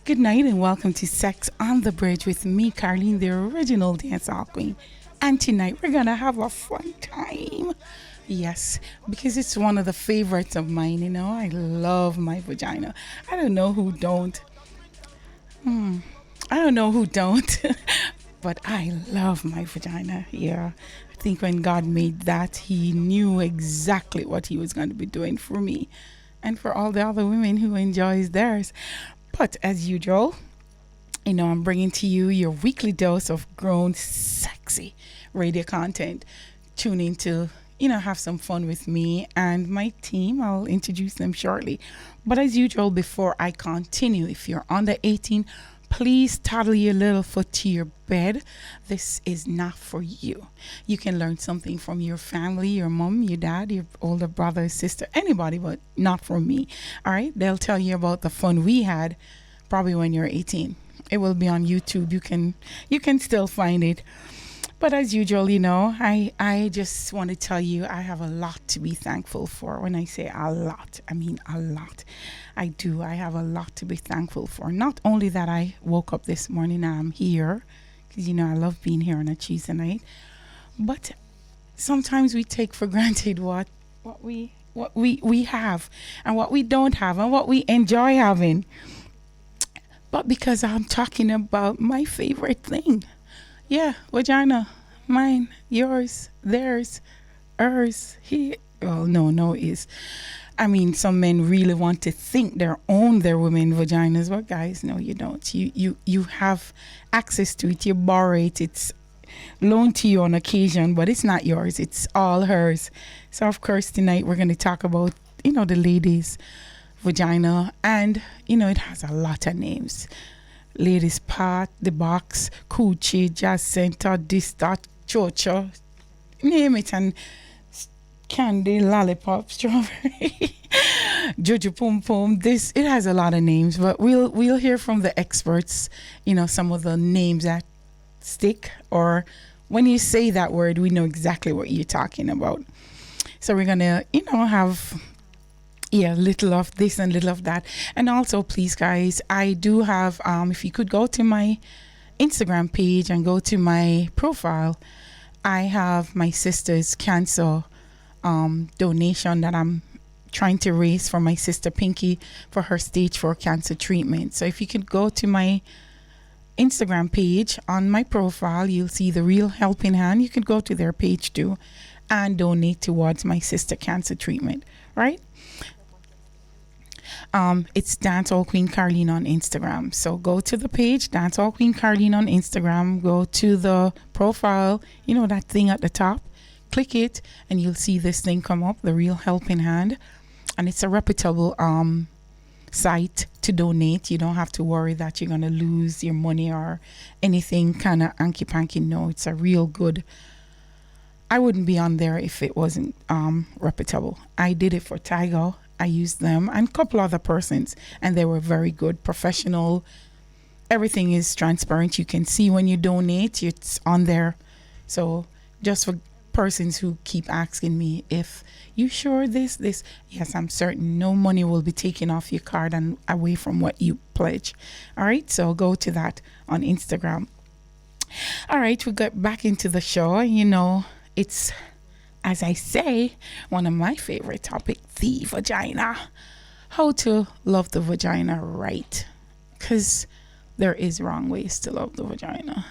Good night and welcome to Sex on the Bridge with me, Carlene, the original dancehall queen. And tonight we're gonna have a fun time. Yes, because it's one of the favorites of mine. I love my vagina. I don't know who don't. I don't know who don't, but I love my vagina. Yeah, I think when God made that, He knew exactly what He was going to be doing for me and for all the other women who enjoys theirs. But as usual, I'm bringing to you your weekly dose of grown, sexy radio content. Tune in to, have some fun with me and my team. I'll introduce them shortly. But as usual, before I continue, if you're under 18, please toddle your little foot to your bed. This is not for you. You can learn something from your family, your mom, your dad, your older brother, sister, anybody, but not from me. All right? They'll tell you about the fun we had probably when you're 18. It will be on YouTube. You can still find it. But as usual, I just want to tell you I have a lot to be thankful for. When I say a lot, I mean a lot. I do. I have a lot to be thankful for. Not only that I woke up this morning and I'm here, because I love being here on a Tuesday night, but sometimes we take for granted what we have and what we don't have and what we enjoy having. But because I'm talking about my favorite thing. Yeah, vagina, mine, yours, theirs, hers, he. Well, no, is. I mean, some men really want to think they own their women vaginas, but guys, no, you don't. You have access to it. You borrow it. It's loaned to you on occasion, but it's not yours. It's all hers. So, of course, tonight we're going to talk about, the ladies' vagina, and it has a lot of names. Ladies part, the box, coochie, jazz center, this, that, chocha, name it, and candy, lollipop, strawberry, juju pum pum. This, it has a lot of names, but we'll hear from the experts. Some of the names that stick, or when you say that word, we know exactly what you're talking about. So we're gonna, have. Yeah, little of this and little of that. And also, please, guys, I do have, if you could go to my Instagram page and go to my profile, I have my sister's cancer donation that I'm trying to raise for my sister Pinky for her stage 4 cancer treatment. So if you could go to my Instagram page on my profile, you'll see the Real Helping Hand. You could go to their page too and donate towards my sister cancer treatment, right? It's Dancehall Queen Carlene on Instagram. So go to the page, Dancehall Queen Carlene on Instagram. Go to the profile, that thing at the top. Click it, and you'll see this thing come up, the Real Helping Hand. And it's a reputable site to donate. You don't have to worry that you're going to lose your money or anything kind of hanky-panky. No, it's a real good. I wouldn't be on there if it wasn't reputable. I did it for Tiger. I used them and a couple other persons, and they were very good, professional. Everything is transparent. You can see when you donate, it's on there. So just for persons who keep asking me, if you sure this, yes, I'm certain no money will be taken off your card and away from what you pledge. All right, so go to that on Instagram. All right, we got back into the show. It's, as I say, one of my favorite topics, the vagina. How to love the vagina right. Because there is wrong ways to love the vagina.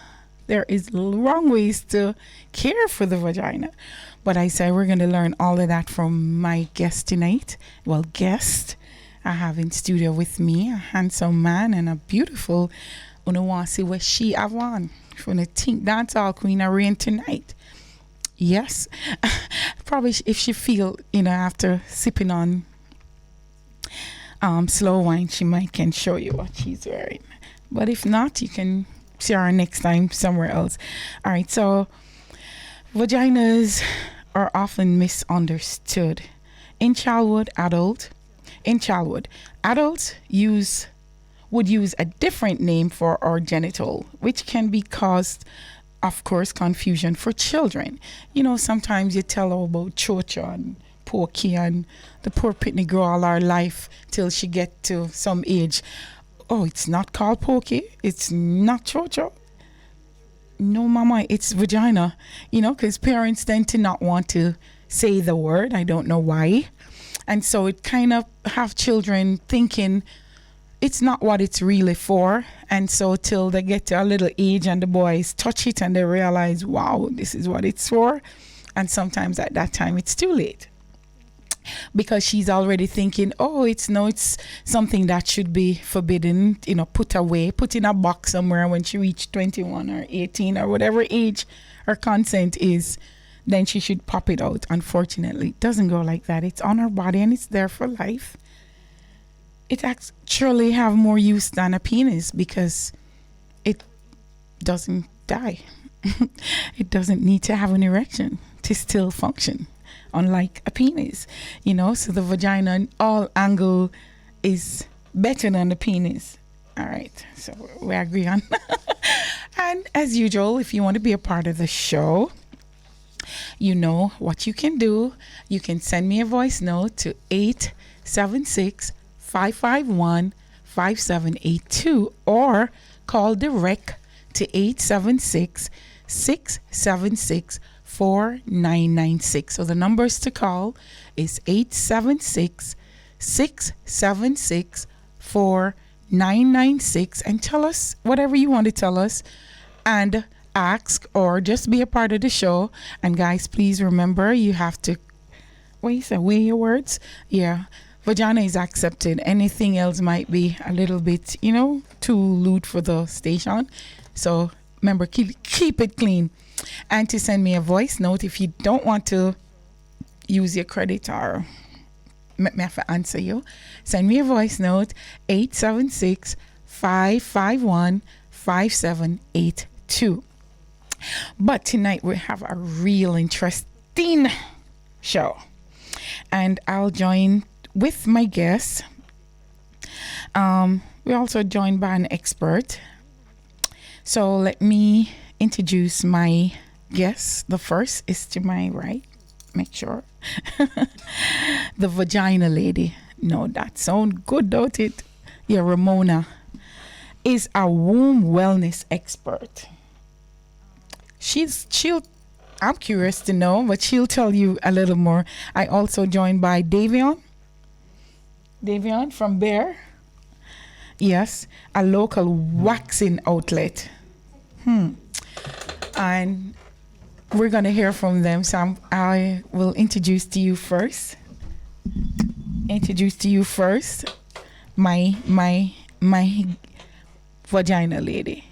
There is wrong ways to care for the vagina. But I say we're going to learn all of that from my guest tonight. Well, guest I have in studio with me, a handsome man and a beautiful, want to see what she have on. From the Tink Dancehall Queen of Rain tonight. Yes, probably if she feel, after sipping on slow wine, she can show you what she's wearing. But if not, you can see her next time somewhere else. All right, so vaginas are often misunderstood. In childhood, adults would use a different name for our genital, which can be caused, of course, confusion for children. Sometimes you tell her about chocha and pokey, and the poor pitney girl all her life till she get to some age. oh, it's not called pokey. It's not chocho. No, mama, it's vagina. Because parents tend to not want to say the word. I don't know why. And so it kind of have children thinking it's not what it's really for. And so till they get to a little age and the boys touch it and they realize, wow, this is what it's for. And sometimes at that time it's too late. Because she's already thinking, oh, it's something that should be forbidden, put away, put in a box somewhere when she reached 21 or 18 or whatever age her consent is, then she should pop it out. Unfortunately, it doesn't go like that. It's on her body and it's there for life. It actually have more use than a penis because it doesn't die. It doesn't need to have an erection to still function, unlike a penis, so the vagina in all angle is better than the penis. All right, so we agree on. And as usual, if you want to be a part of the show, you know what you can do. You can send me a voice note to 876-551-5782 or call direct to 876-676-4996. So the numbers to call is 876-676-4996 and tell us whatever you want to tell us and ask or just be a part of the show. And guys, please remember you have to weigh your words. Yeah. Vagina is accepted. Anything else might be a little bit, too lewd for the station. So remember, keep it clean. And to send me a voice note if you don't want to use your credit or me have to answer you, send me a voice note 876-551-5782. But tonight we have a real interesting show, and I'll join with my guests. We're also joined by an expert. So let me introduce my guests. The first is to my right. Make sure. The vagina lady. No, that sounds good, don't it? Yeah, Ramona is a womb wellness expert. I'm curious to know, but she'll tell you a little more. I also joined by Davion from Bear. Yes, a local waxing outlet. And we're going to hear from them. So I will introduce to you first. My vagina lady.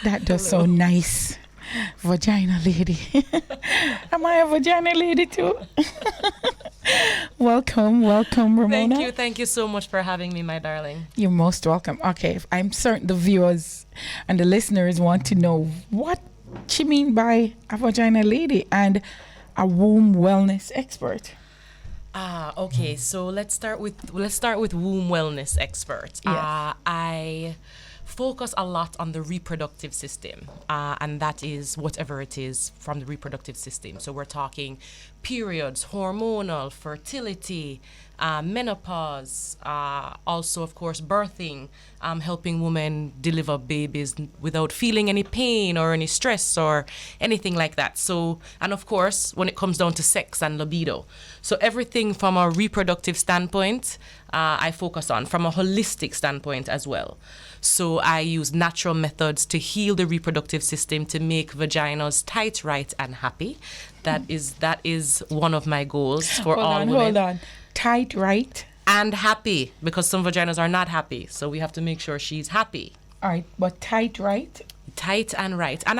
That does so nice. Vagina lady. Am I a vagina lady too? Welcome, Ramona. Thank you so much for having me, my darling. You're most welcome. Okay, I'm certain the viewers and the listeners want to know what she mean by a vagina lady and a womb wellness expert. Okay. So let's start with womb wellness expert. Yes. I focus a lot on the reproductive system, and that is whatever it is from the reproductive system. So we're talking periods, hormonal, fertility, menopause, also, of course, birthing, helping women deliver babies without feeling any pain or any stress or anything like that. So, and of course, when it comes down to sex and libido. So everything from a reproductive standpoint, I focus on, from a holistic standpoint as well. So I use natural methods to heal the reproductive system to make vaginas tight, right, and happy. That is one of my goals for all women. Hold on. Tight, right? And happy, because some vaginas are not happy. So we have to make sure she's happy. All right, but tight, right? Tight and right. And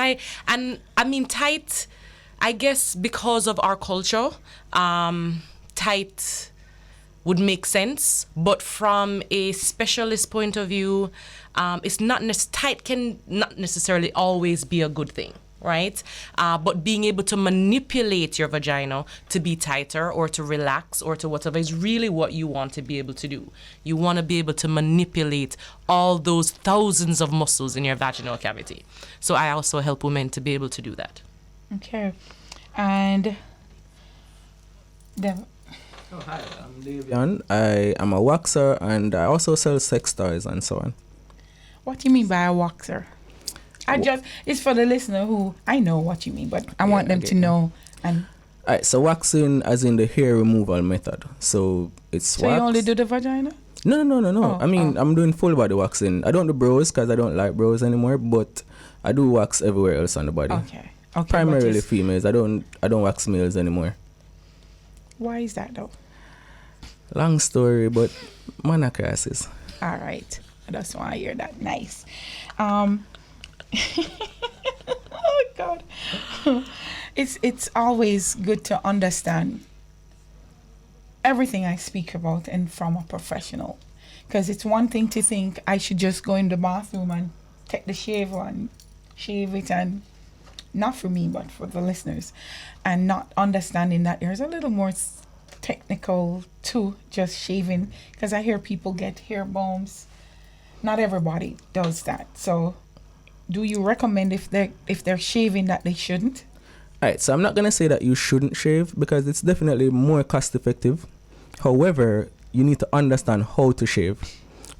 I mean tight, I guess because of our culture, tight would make sense, but from a specialist point of view, tight can not necessarily always be a good thing, right? But being able to manipulate your vagina to be tighter or to relax or to whatever is really what you want to be able to do. You want to be able to manipulate all those thousands of muscles in your vaginal cavity. So I also help women to be able to do that. Okay. And Oh, hi, I'm Davian. I am a waxer and I also sell sex toys and so on. What do you mean by a waxer? It's for the listener who I know what you mean, but I want them to know. And Alright, so waxing as in the hair removal method. So it's so wax. you only do the vagina? No. Oh, I mean, I'm doing full body waxing. I don't do brows because I don't like brows anymore, but I do wax everywhere else on the body. Okay. Primarily females. I don't wax males anymore. Why is that though? Long story, but mana crasses. All right. I just want to hear that. Nice. Oh God. It's always good to understand everything I speak about and from a professional, because it's one thing to think I should just go in the bathroom and take the shaver and shave it, and not for me but for the listeners, and not understanding that there's a little more technical to just shaving, because I hear people get hair bombs. Not everybody does that. So do you recommend if they're shaving that they shouldn't? Alright, so I'm not gonna say that you shouldn't shave because it's definitely more cost effective. However, you need to understand how to shave.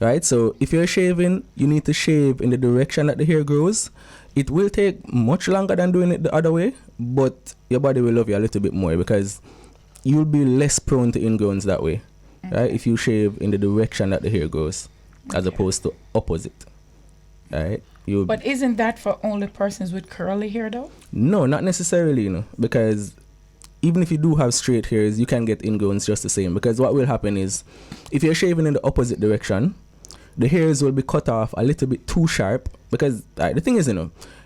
Right? So if you're shaving, you need to shave in the direction that the hair grows. It will take much longer than doing it the other way, but your body will love you a little bit more because you'll be less prone to ingrowns that way. Okay. Right? If you shave in the direction that the hair grows, as opposed to opposite. Right? But isn't that for only persons with curly hair though? No, not necessarily, because even if you do have straight hairs, you can get ingrowns just the same. Because what will happen is, if you're shaving in the opposite direction, the hairs will be cut off a little bit too sharp. Because the thing is,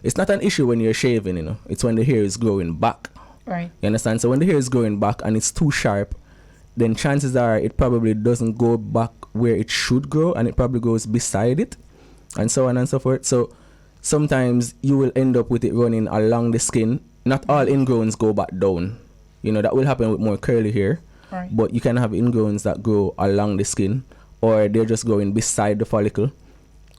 it's not an issue when you're shaving, it's when the hair is growing back. Right. You understand? So when the hair is growing back and it's too sharp, then chances are it probably doesn't go back where it should grow, and it probably goes beside it, and so on and so forth. So sometimes you will end up with it running along the skin. Not all ingrowns go back down. That will happen with more curly hair. Right. But you can have ingrowns that grow along the skin, or they're just growing beside the follicle.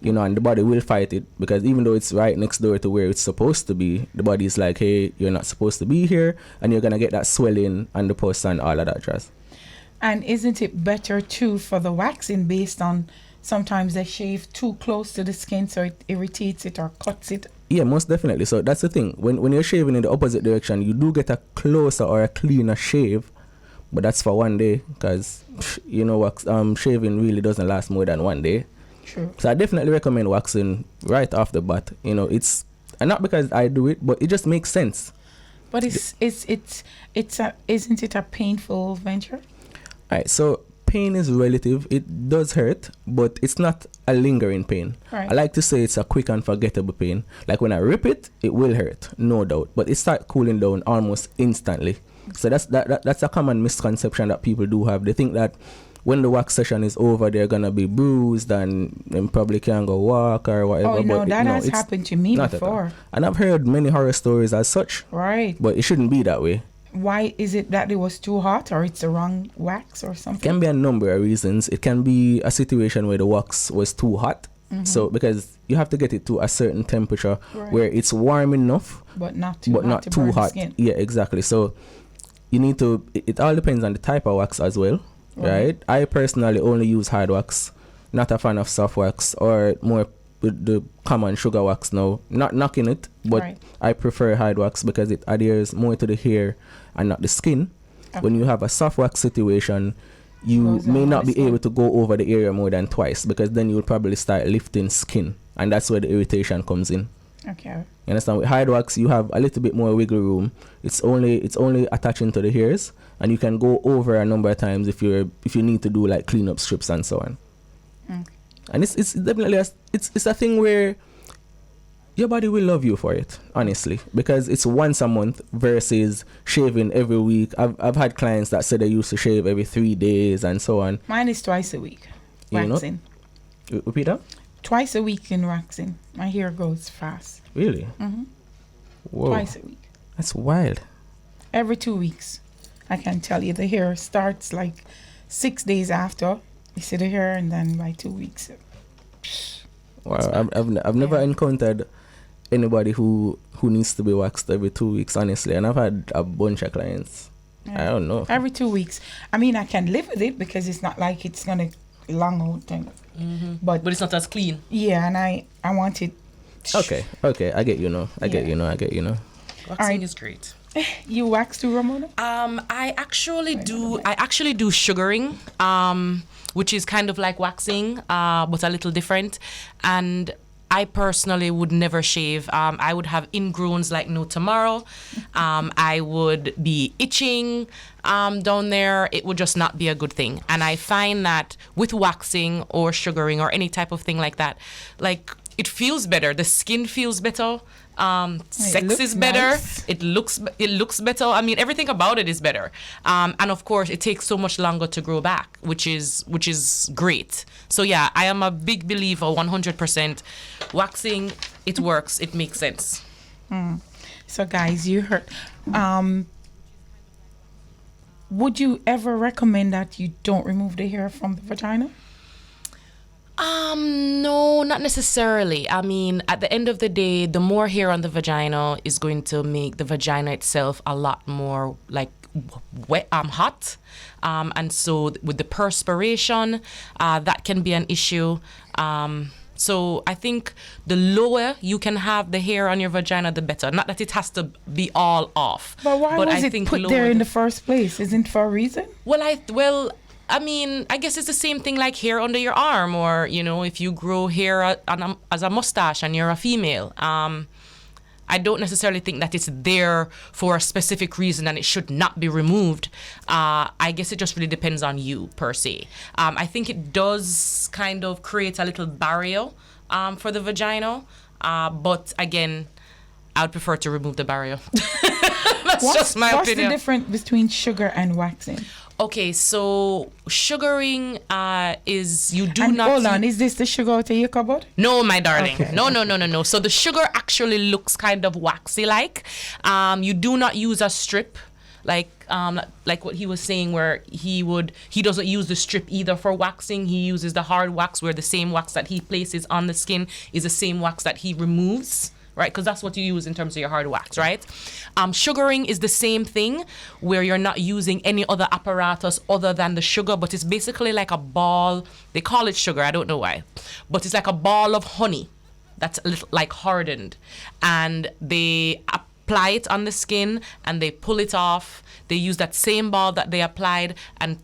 And the body will fight it, because even though it's right next door to where it's supposed to be, the body is like, hey, you're not supposed to be here, and you're gonna get that swelling and the pus and all of that jazz. And isn't it better too for the waxing, based on sometimes they shave too close to the skin so it irritates it or cuts it? Yeah, most definitely. So that's the thing. When you're shaving in the opposite direction, you do get a closer or a cleaner shave, but that's for one day, because shaving really doesn't last more than one day. True. So I definitely recommend waxing right off the bat. It's, and not because I do it, but it just makes sense. But isn't it a painful venture? Alright, so pain is relative. It does hurt, but it's not a lingering pain. Right. I like to say it's a quick and forgettable pain. Like when I rip it, it will hurt, no doubt, but it starts cooling down almost instantly. So that's a common misconception that people do have. They think that when the wax session is over, they're gonna be bruised and probably can't go walk or whatever. Oh no, that has happened to me before. And I've heard many horror stories as such. Right. But it shouldn't be that way. Why is it that it was too hot, or it's the wrong wax or something? It can be a number of reasons. It can be a situation where the wax was too hot. Mm-hmm. So because you have to get it to a certain temperature where it's warm enough, but not too hot. Skin. Yeah, exactly. So you need to. It all depends on the type of wax as well, right? I personally only use hard wax. Not a fan of soft wax or more the common sugar wax now. Not knocking it, but I prefer hard wax because it adheres more to the hair and not the skin. Okay. When you have a soft wax situation, you may not be able to go over the area more than twice, because then you'll probably start lifting skin, and that's where the irritation comes in. Okay. You understand? With hard wax, you have a little bit more wiggle room. It's only attaching to the hairs, and you can go over a number of times if you need to do like cleanup strips and so on. Okay. And it's definitely it's a thing where your body will love you for it, honestly, because it's once a month versus shaving every week. I've had clients that said they used to shave every 3 days and so on. Mine is twice a week, waxing. Repeat that? Twice a week in waxing. My hair grows fast. Really? Mm-hmm. Whoa. Twice a week. That's wild. Every 2 weeks. I can tell you, the hair starts like 6 days after you see the hair, and then by 2 weeks. Wow, I've never encountered anybody who needs to be waxed every 2 weeks, honestly, and I've had a bunch of clients I don't know. Every 2 weeks. I mean, I can live with it because it's not like it's gonna long out and. But it's not as clean. Yeah, and I want it. Okay. I get you now. I get you now. Waxing is great. You wax too, Ramona? I actually do sugaring, which is kind of like waxing, but a little different. And I personally would never shave. I would have ingrowns like no tomorrow. I would be itching down there. It would just not be a good thing. And I find that with waxing or sugaring or any type of thing like that, like it feels better. The skin feels better. Sex is better. Nice. It looks better. I mean, everything about it is better. And of course, it takes so much longer to grow back, which is great. So yeah, I am a big believer, 100%. Waxing, it works. It makes sense. So guys, you heard. Would you ever recommend that you don't remove the hair from the vagina? No, not necessarily. I mean, at the end of the day, the more hair on the vagina is going to make the vagina itself a lot more like wet, hot. And so with the perspiration, that can be an issue. So I think the lower you can have the hair on your vagina, the better. Not that it has to be all off. But why was I it think put there in the first place? Isn't it for a reason? I mean, I guess it's the same thing like hair under your arm, or, you know, if you grow hair as a mustache and you're a female. I don't necessarily think that it's there for a specific reason and it should not be removed. I guess it just really depends on you, per se. I think it does kind of create a little barrier for the vagina. But again, I would prefer to remove the barrier. That's just my opinion. What's the difference between sugar and waxing? Okay, so sugaring is you do And not. hold on, is this the sugar out of your cupboard? No, my darling. Okay. No. So the sugar actually looks kind of waxy like. You do not use a strip. Like what he was saying, where he doesn't use the strip either for waxing. He uses the hard wax, where the same wax that he places on the skin is the same wax that he removes. Right, because that's what you use in terms of your hard wax, right? Sugaring is the same thing, where you're not using any other apparatus other than the sugar, but it's basically like a ball. They call it sugar, I don't know why, but it's like a ball of honey that's a little like hardened, and they apply it on the skin and they pull it off. They use that same ball that they applied and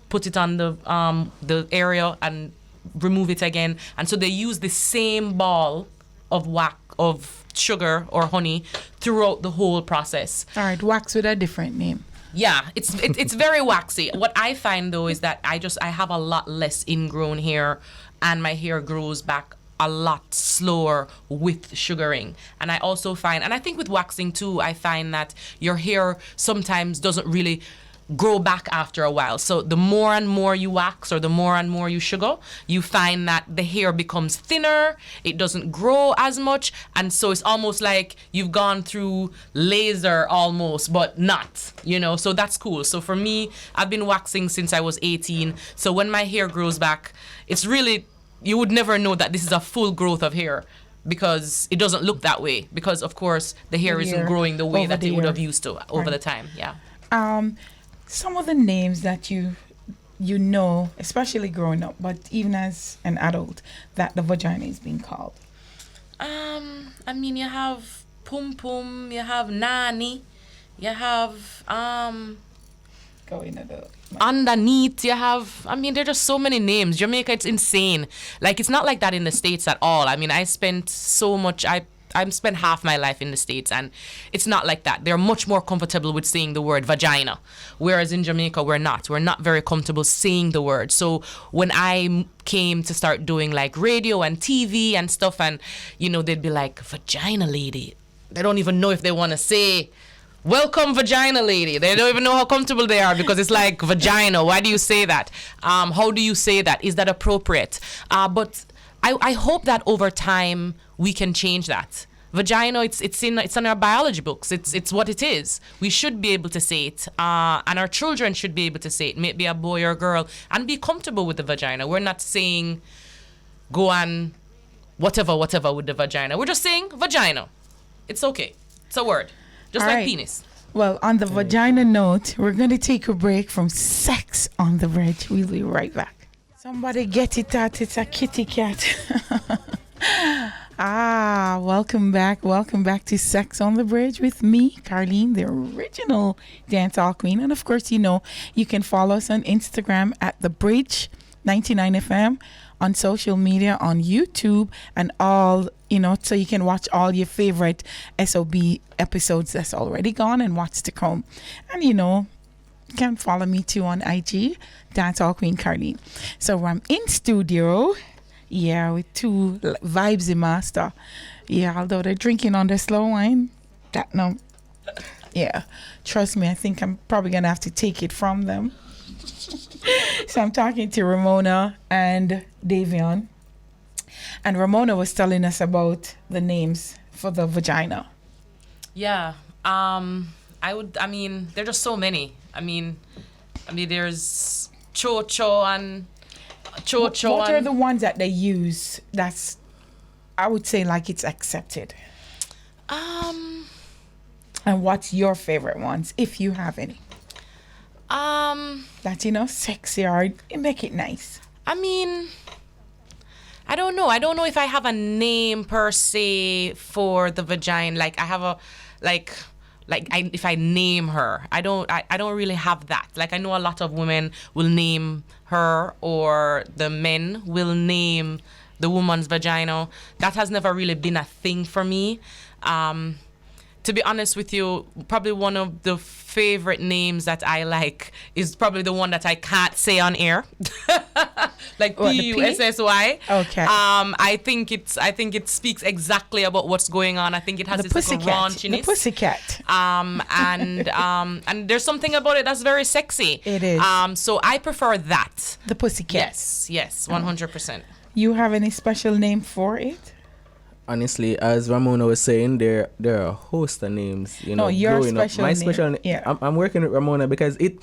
put it on the area and remove it again, and so they use the same ball of sugar or honey throughout the whole process. All right, wax with a different name. Yeah, it's very waxy. What I find though is that I have a lot less ingrown hair, and my hair grows back a lot slower with sugaring. And I also find, and I think with waxing too, I find that your hair sometimes doesn't really grow back after a while. So the more and more you wax, or the more and more you sugar, you find that the hair becomes thinner, it doesn't grow as much, and so it's almost like you've gone through laser almost, but not, you know. So that's cool. So for me, I've been waxing since I was 18. So when my hair grows back, it's really, you would never know that this is a full growth of hair, because it doesn't look that way, because of course the hair isn't growing the way that it would have used to over the time. Yeah. Some of the names that you know, especially growing up, but even as an adult, that the vagina is being called. I mean, you have Pum Pum, you have Nani, you have underneath, you have, I mean, there are just so many names. Jamaica, it's insane. Like, it's not like that in the States at all. I mean, I spent so much, I spent half my life in the States, and it's not like that. They're much more comfortable with saying the word vagina, whereas in Jamaica, we're not very comfortable saying the word. So when I came to start doing like radio and TV and stuff, and, you know, they'd be like, vagina lady. They don't even know if they want to say, welcome, vagina lady. They don't even know how comfortable they are, because it's like, vagina, why do you say that? How do you say that? Is that appropriate? But I hope that over time we can change that. Vagina, it's in our biology books. It's what it is. We should be able to say it, and our children should be able to say it. Maybe a boy or a girl, and be comfortable with the vagina. We're not saying go on whatever with the vagina. We're just saying vagina. It's okay. It's a word, just All like right. penis. Well, on the vagina note, we're going to take a break from Sex on the Bridge. We'll be right back. Somebody get it out. It's a kitty cat. Welcome back. Welcome back to Sex on the Bridge with me, Carlene, the original dancehall queen. And of course, you know, you can follow us on Instagram at The Bridge 99FM, on social media, on YouTube, and all, you know, so you can watch all your favorite SOB episodes that's already gone and what's to come. And, you know, you can follow me too on IG, Dancehall Queen Carlene. So I'm in studio, with two vibes in master. Although they're drinking on the slow wine, trust me, I think I'm probably gonna have to take it from them. So I'm talking to Ramona and Davion, and Ramona was telling us about the names for the vagina. Yeah, there's just so many. I mean, there's Cho-Cho and Cho-Cho. What are the ones that they use that's, I would say, like, it's accepted? And what's your favorite ones, if you have any? That, you know, sexy or make it nice. I mean, I don't know. I don't know if I have a name per se for the vagina. Like I have a, if I name her, I don't really have that. Like I know a lot of women will name her, or the men will name the woman's vagina. That has never really been a thing for me. To be honest with you, probably one of the favorite names that I like is probably the one that I can't say on air, like Pussy. Okay. I think it speaks exactly about what's going on. I think it has this like raunchiness. The pussycat. And there's something about it that's very sexy. It is. So I prefer that. The pussycat. Yes, 100%. You have any special name for it? Honestly, as Ramona was saying, there are a host of names. You know, no, your special My name. special name. Yeah. I'm working with Ramona because it.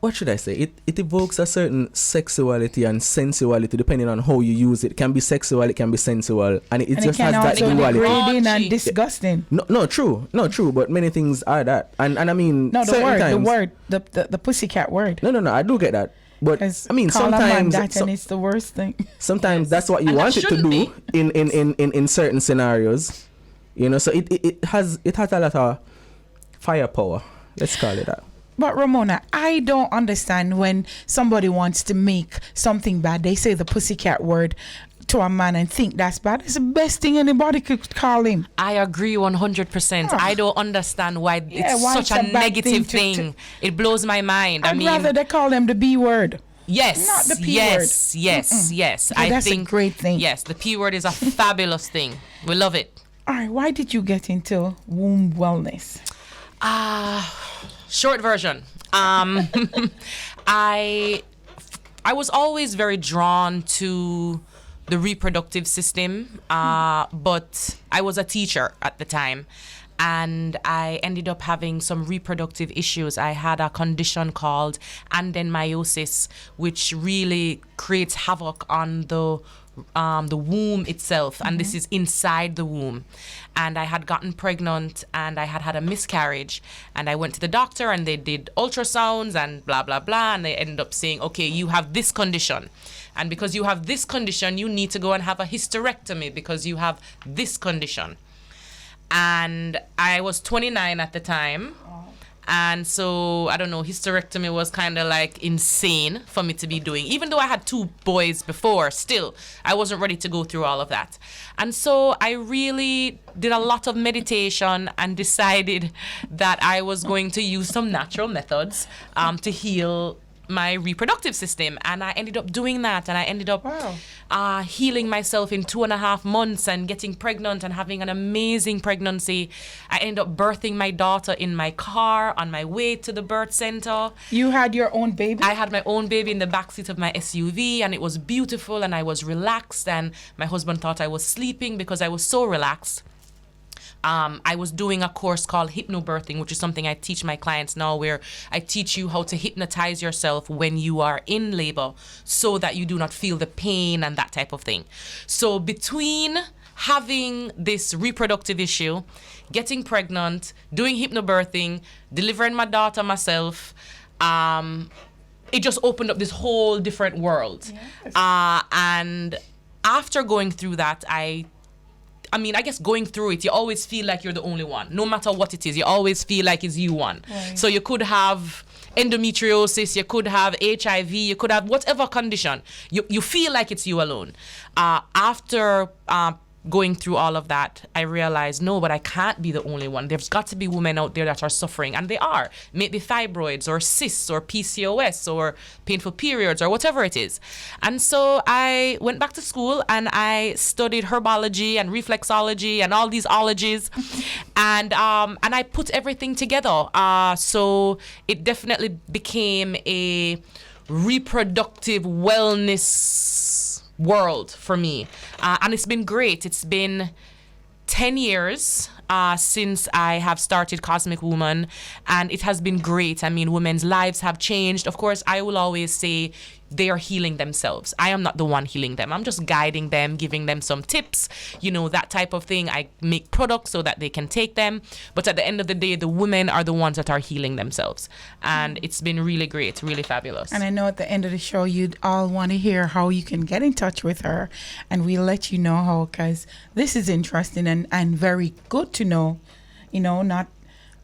What should I say? It evokes a certain sexuality and sensuality depending on how you use it. It can be sexual, it can be sensual, and it just has that duality. Degrading and disgusting. No, true. But many things are that, and I mean, no, the pussycat word. No, I do get that. But I mean, sometimes and it's the worst thing. Sometimes that's what you want it to do in certain scenarios, you know. So it has a lot of firepower. Let's call it that. But Ramona, I don't understand when somebody wants to make something bad. They say the pussycat word to a man and think that's bad. It's the best thing anybody could call him. I agree 100%. I don't understand why it's such a negative thing. It blows my mind. I'd rather they call them the B word. Yes. Not the P word. Yes. Yeah, that's a great thing. Yes, the P word is a fabulous thing. We love it. All right, why did you get into womb wellness? Short version. I was always very drawn to the reproductive system, but I was a teacher at the time, and I ended up having some reproductive issues. I had a condition called adenomyosis, which really creates havoc on the womb itself, and this is inside the womb. And I had gotten pregnant, and I had a miscarriage, and I went to the doctor, and they did ultrasounds and blah blah blah, and they ended up saying, okay, you have this condition, and because you have this condition, you need to go and have a hysterectomy because you have this condition. And I was 29 at the time. And so, I don't know, hysterectomy was kind of like insane for me to be doing. Even though I had 2 boys before, still, I wasn't ready to go through all of that. And so, I really did a lot of meditation and decided that I was going to use some natural methods to heal my reproductive system, and I ended up doing that, and I ended up healing myself in 2.5 months and getting pregnant and having an amazing pregnancy. I ended up birthing my daughter in my car on my way to the birth center. You had your own baby? I had my own baby in the backseat of my SUV, and it was beautiful, and I was relaxed, and my husband thought I was sleeping because I was so relaxed. I was doing a course called hypnobirthing, which is something I teach my clients now, where I teach you how to hypnotize yourself when you are in labor so that you do not feel the pain and that type of thing. So between having this reproductive issue, getting pregnant, doing hypnobirthing, delivering my daughter myself, it just opened up this whole different world. Yes. And after going through that, I guess going through it, you always feel like you're the only one. No matter what it is, you always feel like it's you one. Right. So you could have endometriosis, you could have HIV, you could have whatever condition. You feel like it's you alone. After going through all of that, I realized, no, but I can't be the only one. There's got to be women out there that are suffering, and they are. Maybe fibroids or cysts or PCOS or painful periods or whatever it is. And so I went back to school and I studied herbology and reflexology and all these ologies, and I put everything together. So it definitely became a reproductive wellness world for me, and it's been great. It's been 10 years since I have started Cosmic Woman, and it has been great. I mean, women's lives have changed. Of course, I will always say they are healing themselves. I am not the one healing them. I'm just guiding them, giving them some tips, that type of thing. I make products so that they can take them. But at the end of the day, the women are the ones that are healing themselves. And it's been really great, really fabulous. And I know at the end of the show, you'd all want to hear how you can get in touch with her. And we'll let you know how, because this is interesting and very good to know.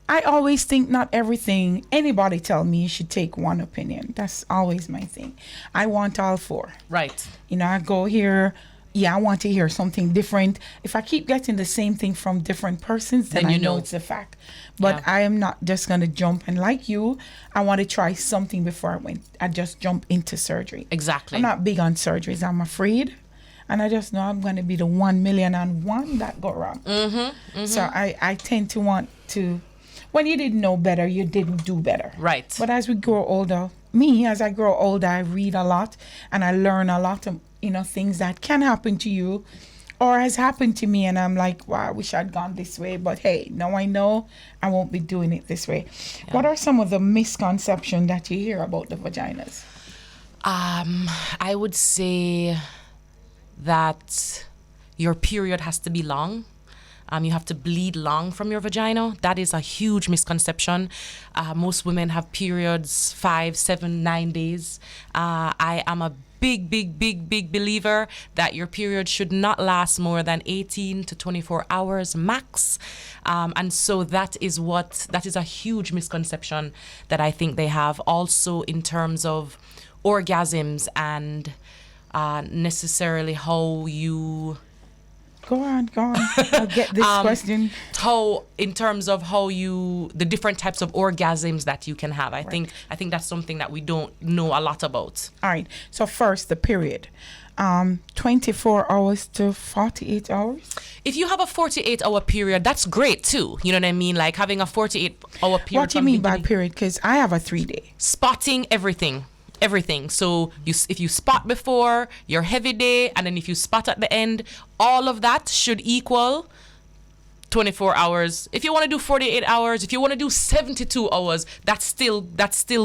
I always think not everything anybody tell me you should take one opinion. That's always my thing. I want all four. Right. I go here, I want to hear something different. If I keep getting the same thing from different persons, then I know it's a fact. But I am not just going to jump. And like you, I want to try something before I just jump into surgery. Exactly. I'm not big on surgeries. I'm afraid. And I just know I'm going to be the 1,000,001 that go wrong. Mm-hmm, mm-hmm. So I tend to want to... When you didn't know better, you didn't do better. Right. But as we grow older, as I grow older, I read a lot and I learn a lot of, things that can happen to you or has happened to me. And I'm like, wow, I wish I'd gone this way. But hey, now I know I won't be doing it this way. Yeah. What are some of the misconceptions that you hear about the vaginas? I would say that your period has to be long. You have to bleed long from your vagina. That is a huge misconception. Most women have periods 5, 7, 9 days. I am a big believer that your period should not last more than 18 to 24 hours max. And so that is a huge misconception that I think they have. Also in terms of orgasms and necessarily how you... Go on. I'll get this question. How, in terms of the different types of orgasms that you can have. I think that's something that we don't know a lot about. All right. So first, the period. 24 hours to 48 hours. If you have a 48-hour period, that's great too. You know what I mean? Like having a 48-hour period. What do you mean by period? Because I have a 3-day. Spotting everything. So if you spot before your heavy day, and then if you spot at the end, all of that should equal 24 hours. If you want to do 48 hours, if you want to do 72 hours, that's still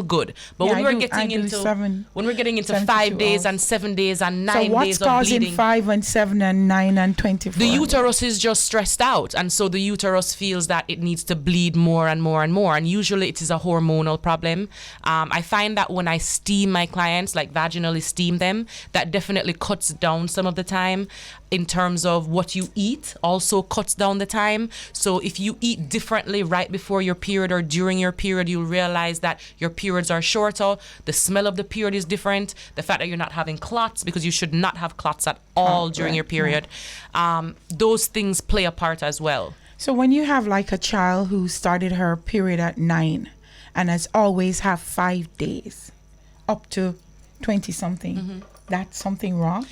good. But when we're getting into 5 days hours. And 7 days and 9 so days of bleeding. what's causing 5 and 7 and 9 and 24? The uterus is just stressed out, and so the uterus feels that it needs to bleed more and more and more, and usually it is a hormonal problem. I find that when I steam my clients, like vaginally steam them, that definitely cuts down some of the time. In terms of what you eat, also cuts down the time. So if you eat differently right before your period or during your period, you'll realize that your periods are shorter. The smell of the period is different. The fact that you're not having clots, because you should not have clots at all during your period. Those things play a part as well. So when you have like a child who started her period at 9 and has always have 5 days up to 20 something, that's something wrong?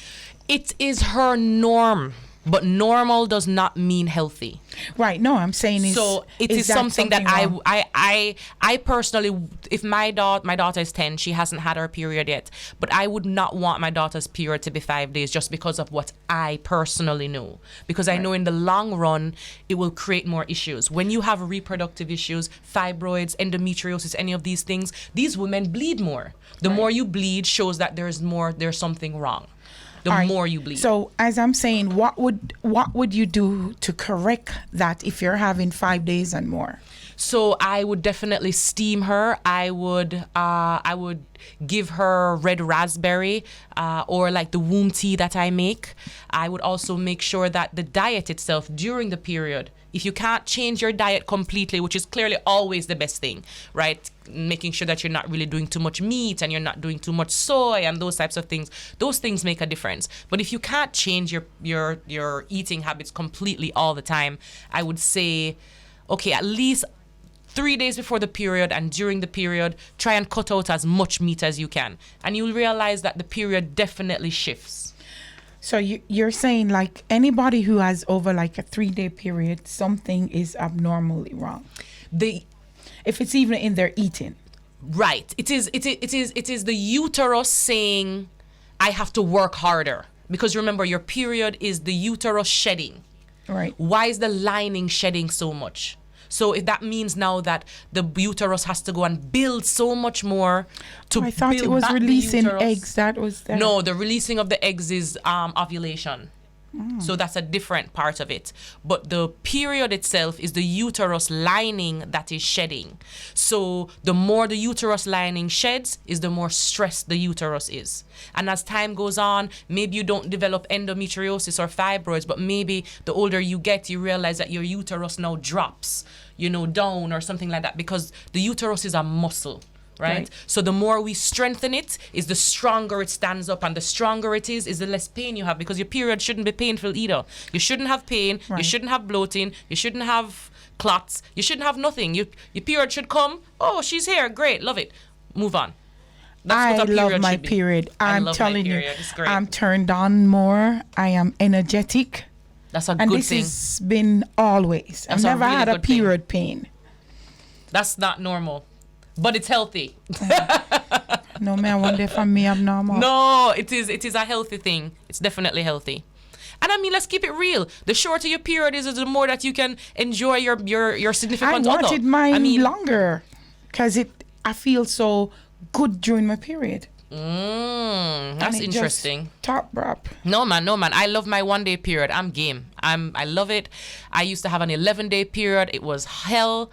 It is her norm. but normal does not mean healthy. Right. No, I'm saying is So it is something that wrong? I personally, if my daughter is 10, she hasn't had her period yet, but I would not want my daughter's period to be 5 days just because of what I personally know. Because I know in the long run, it will create more issues. When you have reproductive issues, fibroids, endometriosis, any of these things, these women bleed more. The more you bleed shows that there's something wrong. The All right. more you bleed. So as I'm saying, what would you do to correct that if you're having 5 days and more? So I would definitely steam her. I would give her red raspberry or like the womb tea that I make. I would also make sure that the diet itself during the period, if you can't change your diet completely, which is clearly always the best thing, right? Making sure that you're not really doing too much meat and you're not doing too much soy and those types of things. Those things make a difference. But if you can't change your eating habits completely all the time, I would say, okay, at least 3 days before the period and during the period, try and cut out as much meat as you can. And you'll realize that the period definitely shifts. So you're saying like anybody who has over like a 3-day period, something is abnormally wrong. If it's even in their eating. Right. It is the uterus saying, I have to work harder. Because remember, your period is the uterus shedding. Right. Why is the lining shedding so much? So if that means now that the uterus has to go and build so much more to I thought build it was back the releasing uterus. eggs. That was there. No, the releasing of the eggs is ovulation. So that's a different part of it. But the period itself is the uterus lining that is shedding. So the more the uterus lining sheds is the more stressed the uterus is. And as time goes on, maybe you don't develop endometriosis or fibroids, but maybe the older you get, you realize that your uterus now drops, down or something like that, because the uterus is a muscle. Right? So the more we strengthen it, is the stronger it stands up, and the stronger it is the less pain you have, because your period shouldn't be painful either. You shouldn't have pain, you shouldn't have bloating, you shouldn't have clots, you shouldn't have nothing. Your period should come, oh, she's here, great, love it, move on. That's what a love period my should be. period. I'm telling you, It's great. I'm turned on more. I am energetic. That's a And good this thing. has been always. I've That's a never really had a good thing. period pain. That's not normal, but it's healthy. No, man, I wonder if I'm me abnormal. No, it is a healthy thing. It's definitely healthy. And I mean, let's keep it real. The shorter your period is, the more that you can enjoy your significant I other. wanted mine longer because I feel so good during my period. That's interesting. Top rap. No man. I love my 1-day period. I'm game. I love it. I used to have an 11-day period. It was hell.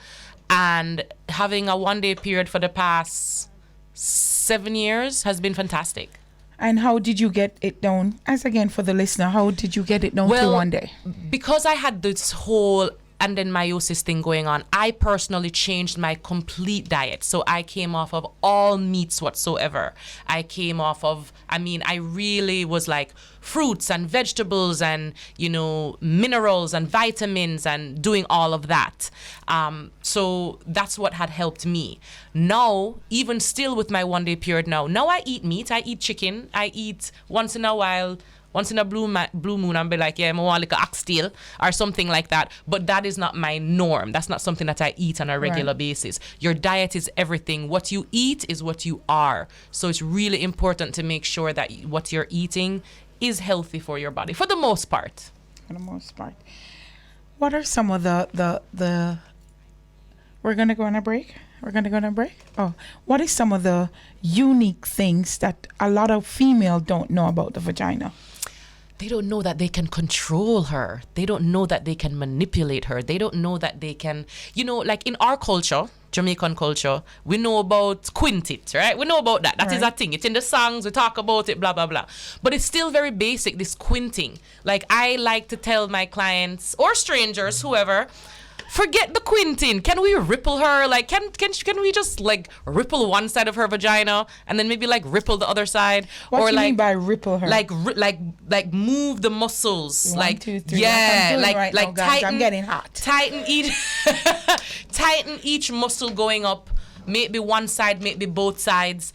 And having a 1-day period for the past 7 years has been fantastic. And how did you get it down? As again for the listener, how did you get it down to 1 day? Because I had this whole adenomyosis thing going on, I personally changed my complete diet. So I came off of all meats whatsoever. I really was like fruits and vegetables and, minerals and vitamins and doing all of that. So that's what had helped me. Now, even still with my 1-day period now I eat meat, I eat chicken, I eat once in a while. Once in a blue moon, I'll be like, yeah, I want like a oxtail or something like that. But that is not my norm. That's not something that I eat on a regular basis. Your diet is everything. What you eat is what you are. So it's really important to make sure that what you're eating is healthy for your body, for the most part. For the most part. What are some of the we're going to go on a break? Oh, what is some of the unique things that a lot of females don't know about the vagina? They don't know that they can control her. They don't know that they can manipulate her. They don't know that they can, like in our culture, Jamaican culture, we know about quintet, right? We know about that. That is a thing. It's in the songs. We talk about it, blah, blah, blah. But it's still very basic, this quinting. Like I like to tell my clients or strangers, whoever, forget the quinting. Can we ripple her? Like, can we just like ripple one side of her vagina and then maybe like ripple the other side? What or do you like mean by ripple her? Like move the muscles. 1, 2, 3. Yeah, like tighten. I'm getting hot. Tighten each muscle going up maybe one side, maybe both sides.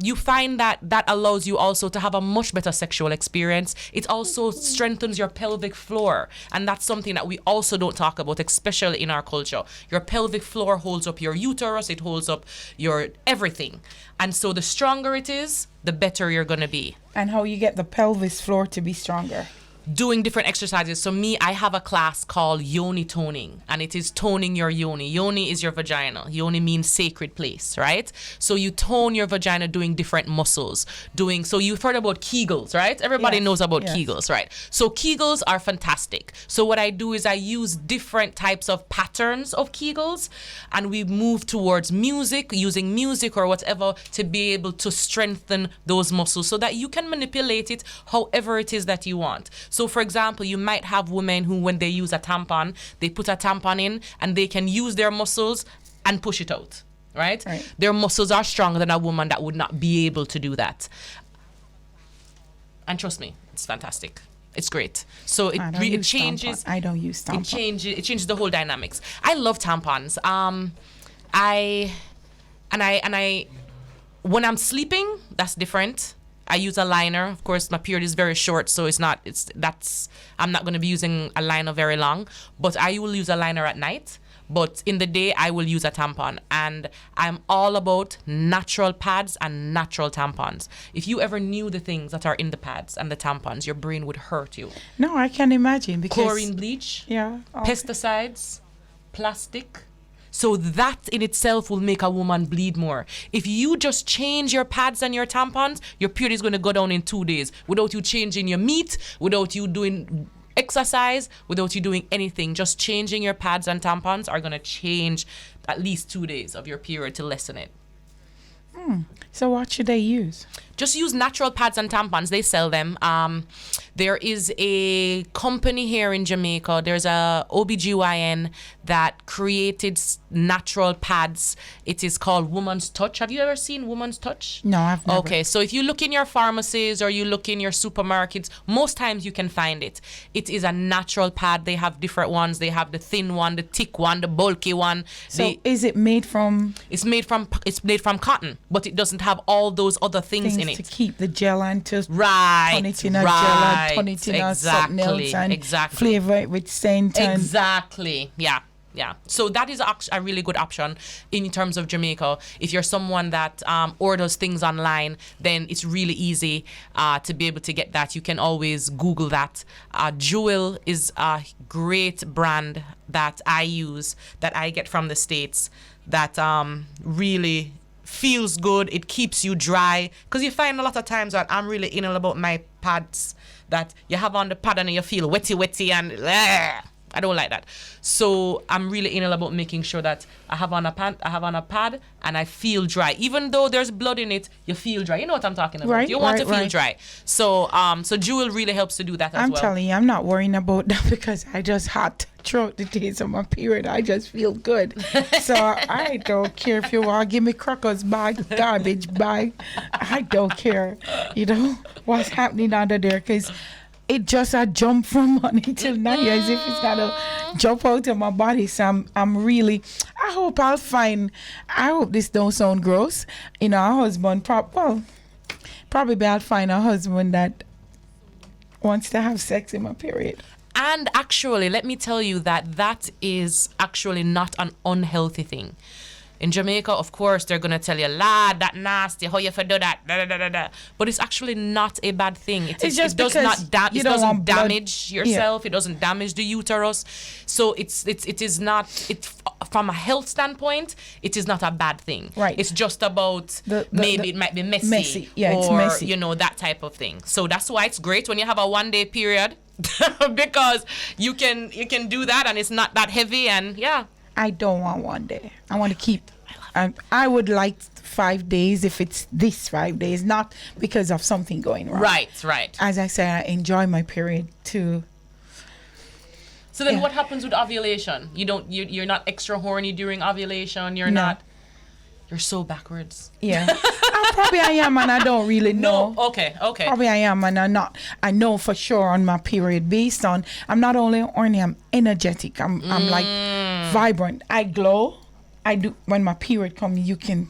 You find that allows you also to have a much better sexual experience. It also strengthens your pelvic floor, and that's something that we also don't talk about, especially in our culture. Your pelvic floor holds up your uterus, it holds up your everything. And so the stronger it is, the better you're going to be. And how you get the pelvis floor to be stronger? Doing different exercises. So I have a class called yoni toning, and it is toning your yoni. Yoni is your vagina. Yoni means sacred place, right? So you tone your vagina doing different muscles. So you've heard about Kegels, right? Everybody knows about Kegels, right? So Kegels are fantastic. So what I do is I use different types of patterns of Kegels, and we move towards music, using music or whatever to be able to strengthen those muscles so that you can manipulate it however it is that you want. So, for example, you might have women who, when they use a tampon, they put a tampon in and they can use their muscles and push it out, right? Their muscles are stronger than a woman that would not be able to do that. And trust me, it's fantastic. It's great. So it changes. I don't use tampons. It changes the whole dynamics. I love tampons. When I'm sleeping, that's different. I use a liner. Of course, my period is very short, so I'm not going to be using a liner very long, but I will use a liner at night. But in the day, I will use a tampon. And I'm all about natural pads and natural tampons. If you ever knew the things that are in the pads and the tampons, your brain would hurt you. No, I can imagine. Because chlorine bleach, pesticides, plastic. So that in itself will make a woman bleed more. If you just change your pads and your tampons, your period is going to go down in 2 days without you changing your meat, without you doing exercise, without you doing anything. Just changing your pads and tampons are going to change at least 2 days of your period to lessen it. So what should they use? Just use natural pads and tampons. They sell them. There is a company here in Jamaica. There's a OBGYN that created natural pads. It is called Woman's Touch. Have you ever seen Woman's Touch? No, I've never. Okay, so if you look in your pharmacies or you look in your supermarkets, most times you can find it. It is a natural pad. They have different ones. They have the thin one, the thick one, the bulky one. So is it made from? It's made from cotton, but it doesn't have all those other things in it. To keep the gel and to turn it in a gel and turn it in a something else and flavor it with scent. Exactly. Yeah. So that is a really good option in terms of Jamaica. If you're someone that orders things online, then it's really easy to be able to get that. You can always Google that. Jewel is a great brand that I use, that I get from the States, that really feels good. It keeps you dry, because you find a lot of times that I'm really anal about my pads, that you have on the pad and you feel wetty and I don't like that. So I'm really anal about making sure that I have on a pad and I feel dry. Even though there's blood in it, you feel dry. You know what I'm talking about. Right, you want to feel dry. So so Jewel really helps to do that as well. I'm telling you, I'm not worrying about that because I just hot throughout the days of my period. I just feel good. So I don't care if you want to give me crackers bag, garbage bag. I don't care, what's happening under there, because it just a jump from morning till night as if it's gotta jump out of my body. So I'm really, I hope this don't sound gross. A husband, probably I'll find a husband that wants to have sex in my period. And actually, let me tell you that is actually not an unhealthy thing. In Jamaica, of course, they're going to tell you, lad, that nasty, how you for do that, da, da, da, da, da. But it's actually not a bad thing. It doesn't damage yourself. Yeah. It doesn't damage the uterus. So it is not, from a health standpoint, it is not a bad thing. Right. It's just about it might be messy. Yeah, it's messy. That type of thing. So that's why it's great when you have a 1-day period because you can do that and it's not that heavy and yeah. I don't want 1 day. I want to keep. I would like 5 days if it's this 5 days, not because of something going wrong. Right. As I say, I enjoy my period too. So then, what happens with ovulation? You're not extra horny during ovulation. You're not. You're so backwards. Yeah. Probably I am, and I don't really know. No. Okay. Probably I am, and I'm not. I know for sure on my period, based on I'm not only horny, I'm energetic. I'm like vibrant. I glow. I do when my period comes. You can.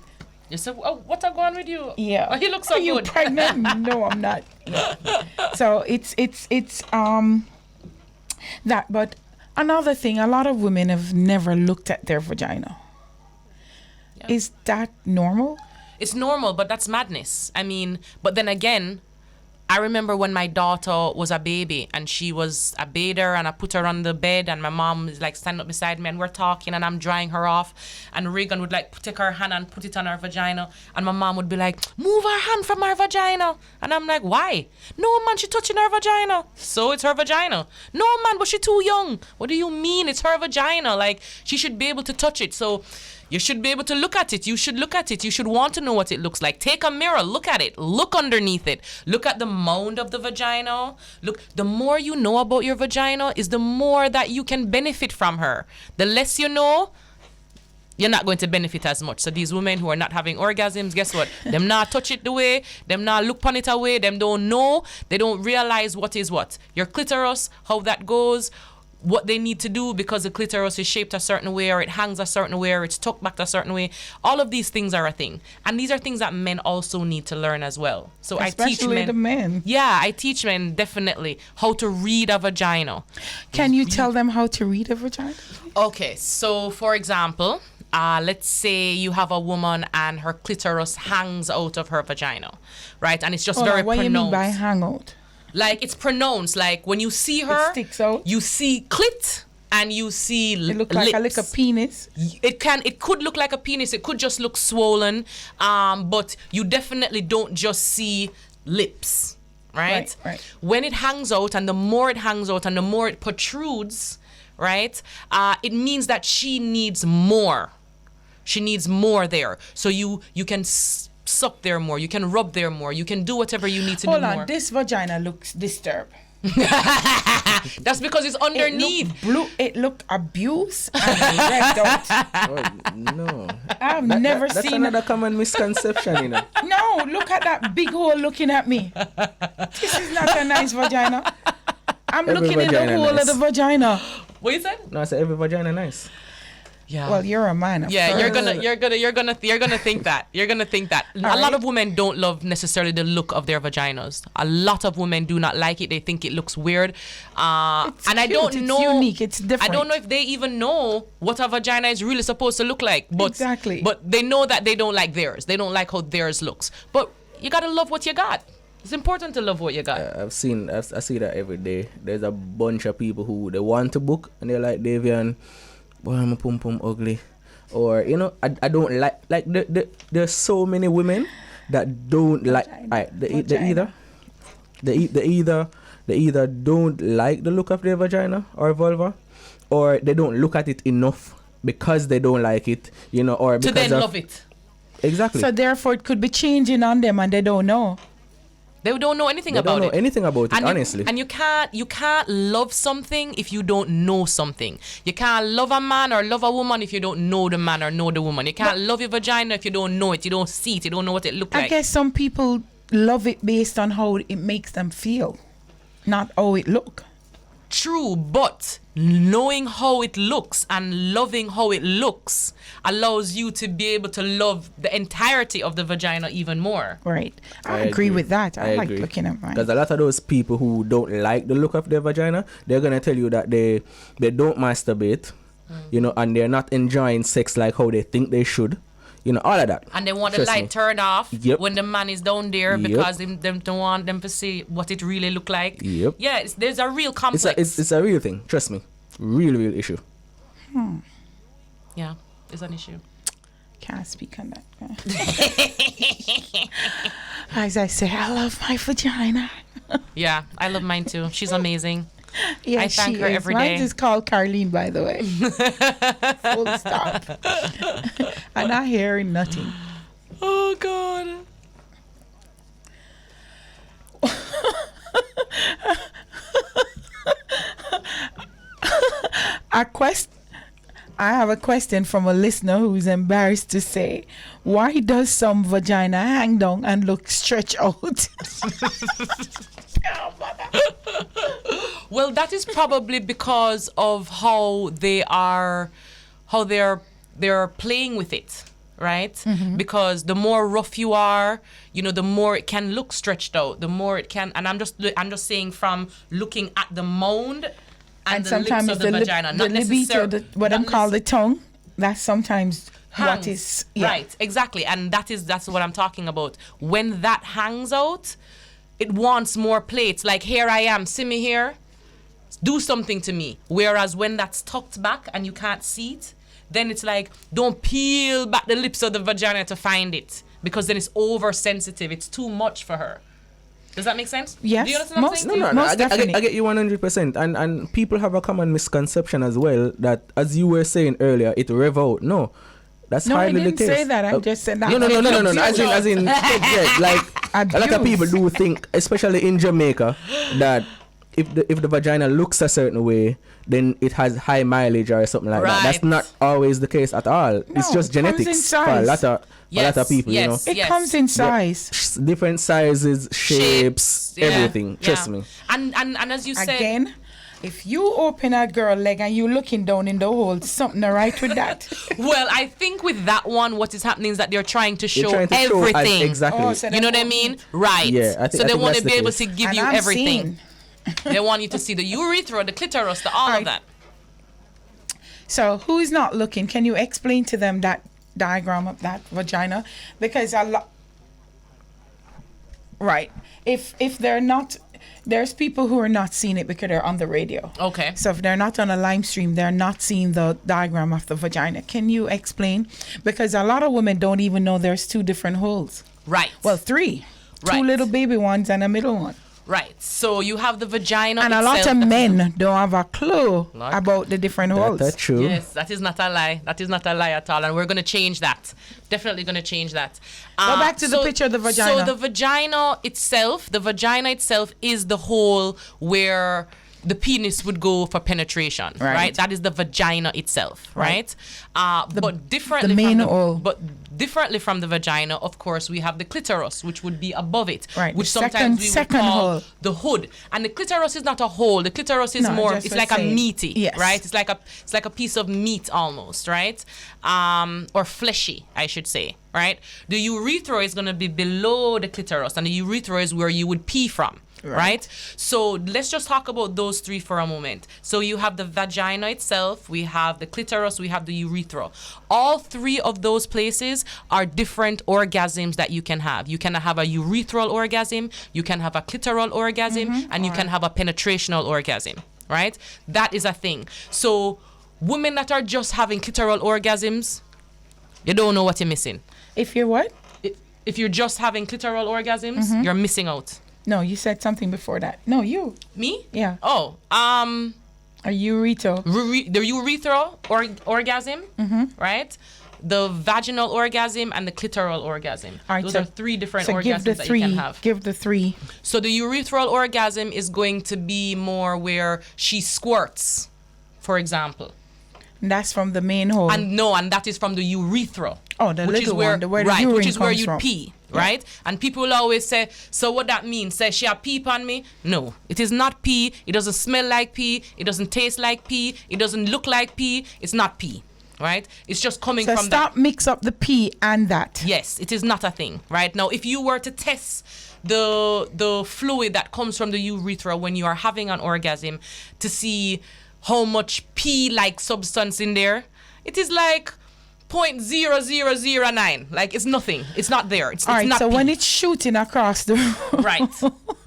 You said, oh, what's going on with you? Yeah. Oh, he looks so Are you good. pregnant? No, I'm not. Yeah. So it's that. But another thing, a lot of women have never looked at their vagina. Yeah. Is that normal? It's normal, but that's madness. I mean, but then again, I remember when my daughter was a baby and she was a bather and I put her on the bed and my mom is like standing up beside me and we're talking and I'm drying her off and Reagan would like take her hand and put it on her vagina and my mom would be like, move her hand from her vagina. And I'm like, why? No, man, she touching her vagina. So it's her vagina. No, man, but she too young. What do you mean? It's her vagina. Like, she should be able to touch it. So you should be able to look at it. You should look at it. You should want to know what it looks like. Take a mirror, look at it. Look underneath it. Look at the mound of the vagina. Look, the more you know about your vagina is the more that you can benefit from her. The less you know, you're not going to benefit as much. So these women who are not having orgasms, guess what? Them not touch it the way, them not look upon it away, them don't know, they don't realize what is what. Your clitoris, how that goes, what they need to do because the clitoris is shaped a certain way or it hangs a certain way or it's tucked back a certain way. All of these things are a thing. And these are things that men also need to learn as well. So Especially I teach men. the men. Yeah, I teach men definitely how to read a vagina. Can you tell them how to read a vagina? Okay, so for example, let's say you have a woman and her clitoris hangs out of her vagina, right? And it's just very What do you pronounced. mean by hang out? Like it's pronounced. Like when you see her, It sticks out. you see clit and you see It look like a lips. little penis. It could look like a penis. It could just look swollen. But you definitely don't just see lips, right? Right. When it hangs out and the more it hangs out and the more it protrudes, right? It means that she needs more. She needs more there. So you can suck there more. You can rub there more. You can do whatever you need to Hold do on, more. this vagina looks disturbed. That's because it's underneath. It look abused and wrecked out. Oh, no. I've never That's seen another common misconception, you know. No, look at that big hole looking at me. This is not a nice vagina. I'm Every looking in the vagina hole of nice. the vagina. What you said? No, I said every vagina nice. Yeah. Well, you're a man. Yeah, you're first. gonna think that. You're gonna think that. A lot right. of women don't love necessarily the look of their vaginas. A lot of women do not like it. They think it looks weird. It's And I cute, don't it's know. unique, it's different. I don't know if they even know what a vagina is really supposed to look like. But Exactly. But they know that they don't like theirs. They don't like how theirs looks. But you gotta love what you got. It's important to love what you got. I see that every day. There's a bunch of people who they want to book and they're like, Davian, boy, my pum pum ugly. Or, you know, I don't like there's so many women that don't like they either don't like the look of their vagina or vulva, or they don't look at it enough because they don't like it, you know, or To because then love it. Exactly. So therefore, it could be changing on them, and they don't know. They don't know anything They about don't know it. anything about it, And honestly. you can't love something if you don't know something. You can't love a man or love a woman if you don't know the man or know the woman. You can't love your vagina if you don't know it. You don't see it. You don't know what it looks I like. guess some people love it based on how it makes them feel, not how it look. True, but knowing how it looks and loving how it looks allows you to be able to love the entirety of the vagina even more. Right. I agree with that. I like agree. looking at mine. Because a lot of those people who don't like the look of their vagina, they're gonna tell you that they don't masturbate, you know, and they're not enjoying sex like how they think they should, you know, all of that. And they want the Trust light me. turned off Yep. when the man is down there Yep. because them don't want them to see what it really look like. Yep. Yeah, there's a real complex. It's a real thing. Trust me, real issue. Yeah, it's an issue. Can't speak on that. As I say, I love my vagina. Yeah, I love mine too. She's amazing. Yeah, I thank she her is. every Mine day. is called Carlene, by the way. Full stop. I'm not hearing nothing. Oh God. I have a question from a listener who's embarrassed to say, why does some vagina hang down and look stretched out? Well, that is probably because of how they're they're playing with it, right? Mm-hmm. Because the more rough you are, the more it can look stretched out, the more it can, and I'm just saying from looking at the mound and the sometimes lips of the vagina, the not necessarily what I'm called the tongue, that's sometimes what is right, exactly, and that's what I'm talking about. When that hangs out, it wants more plates. Like, here I am, see me here, do something to me. Whereas when that's tucked back and you can't see it, then it's like, don't peel back the lips of the vagina to find it, because then it's oversensitive. It's too much for her. Does that make sense? Yes. Do you understand what I'm saying? No, I get you 100%. And people have a common misconception as well that, as you were saying earlier, it rev out. No, that's hardly the case. I didn't say that. I just said that. No. As in, yeah, like a lot of people do think, especially in Jamaica, that if the vagina looks a certain way, then it has high mileage or something like that. That's not always the case at all. It's just genetics for a lot of people, It comes in size. Different sizes, shapes, everything. Trust me. And as you said, again, if you open a girl leg and you looking down in the hole, something right with that. Well, I think with that one, what is happening is that they're trying to show everything. Exactly. So you know what I mean? Right. Yeah, so they want to be able to give and you I'm everything. They want you to see the urethra, the clitoris, all of that. So who is not looking? Can you explain to them that diagram of that vagina? Because if they're not, there's people who are not seeing it because they're on the radio. Okay. So if they're not on a live stream, they're not seeing the diagram of the vagina. Can you explain? Because a lot of women don't even know there's two different holes. Right. Well, three. Right. Two little baby ones and a middle one. Right. So you have the vagina and itself. A lot of men don't have a clue about the different holes. That's true. Yes, that is not a lie. That is not a lie at all. And we're going to change that. Definitely going to change that. Go back to the picture of the vagina. So the vagina itself is the hole where the penis would go for penetration, right? That is the vagina itself, right? But differently from the vagina, of course, we have the clitoris, which would be above it, which sometimes we would call the hood. And the clitoris is not a hole. The clitoris is more. It's like a meaty, right? It's like a piece of meat almost, right? Or fleshy, I should say, right? The urethra is going to be below the clitoris, and the urethra is where you would pee from. Right. So let's just talk about those three for a moment. So you have the vagina itself, we have the clitoris, we have the urethra. All three of those places are different orgasms that you can have. You can have a urethral orgasm, you can have a clitoral orgasm, and you can have a penetrational orgasm. Right? That is a thing. So women that are just having clitoral orgasms, you don't know what you're missing. If you're what? If you're just having clitoral orgasms, you're missing out. No, you said something before that. No, you. Me? Yeah. Oh, a urethra. The urethral orgasm, right? The vaginal orgasm and the clitoral orgasm. Those are three different orgasms that you can have. Give the three. So the urethral orgasm is going to be more where she squirts, for example. And that's from the main hole. And that is from the urethra. Oh, the little one, where the urine which is where comes you from. pee. Right? And people will always say, so what that means? Say, she a pee on me? No, it is not pee. It doesn't smell like pee. It doesn't taste like pee. It doesn't look like pee. It's not pee, right? It's just coming from that. So stop mix up the pee and that. Yes, it is not a thing, right? Now, if you were to test the fluid that comes from the urethra when you are having an orgasm to see how much pee-like substance in there, it is like 0.0009. Like, it's nothing. It's not there. It's not so pee. when it's shooting across the room. Right.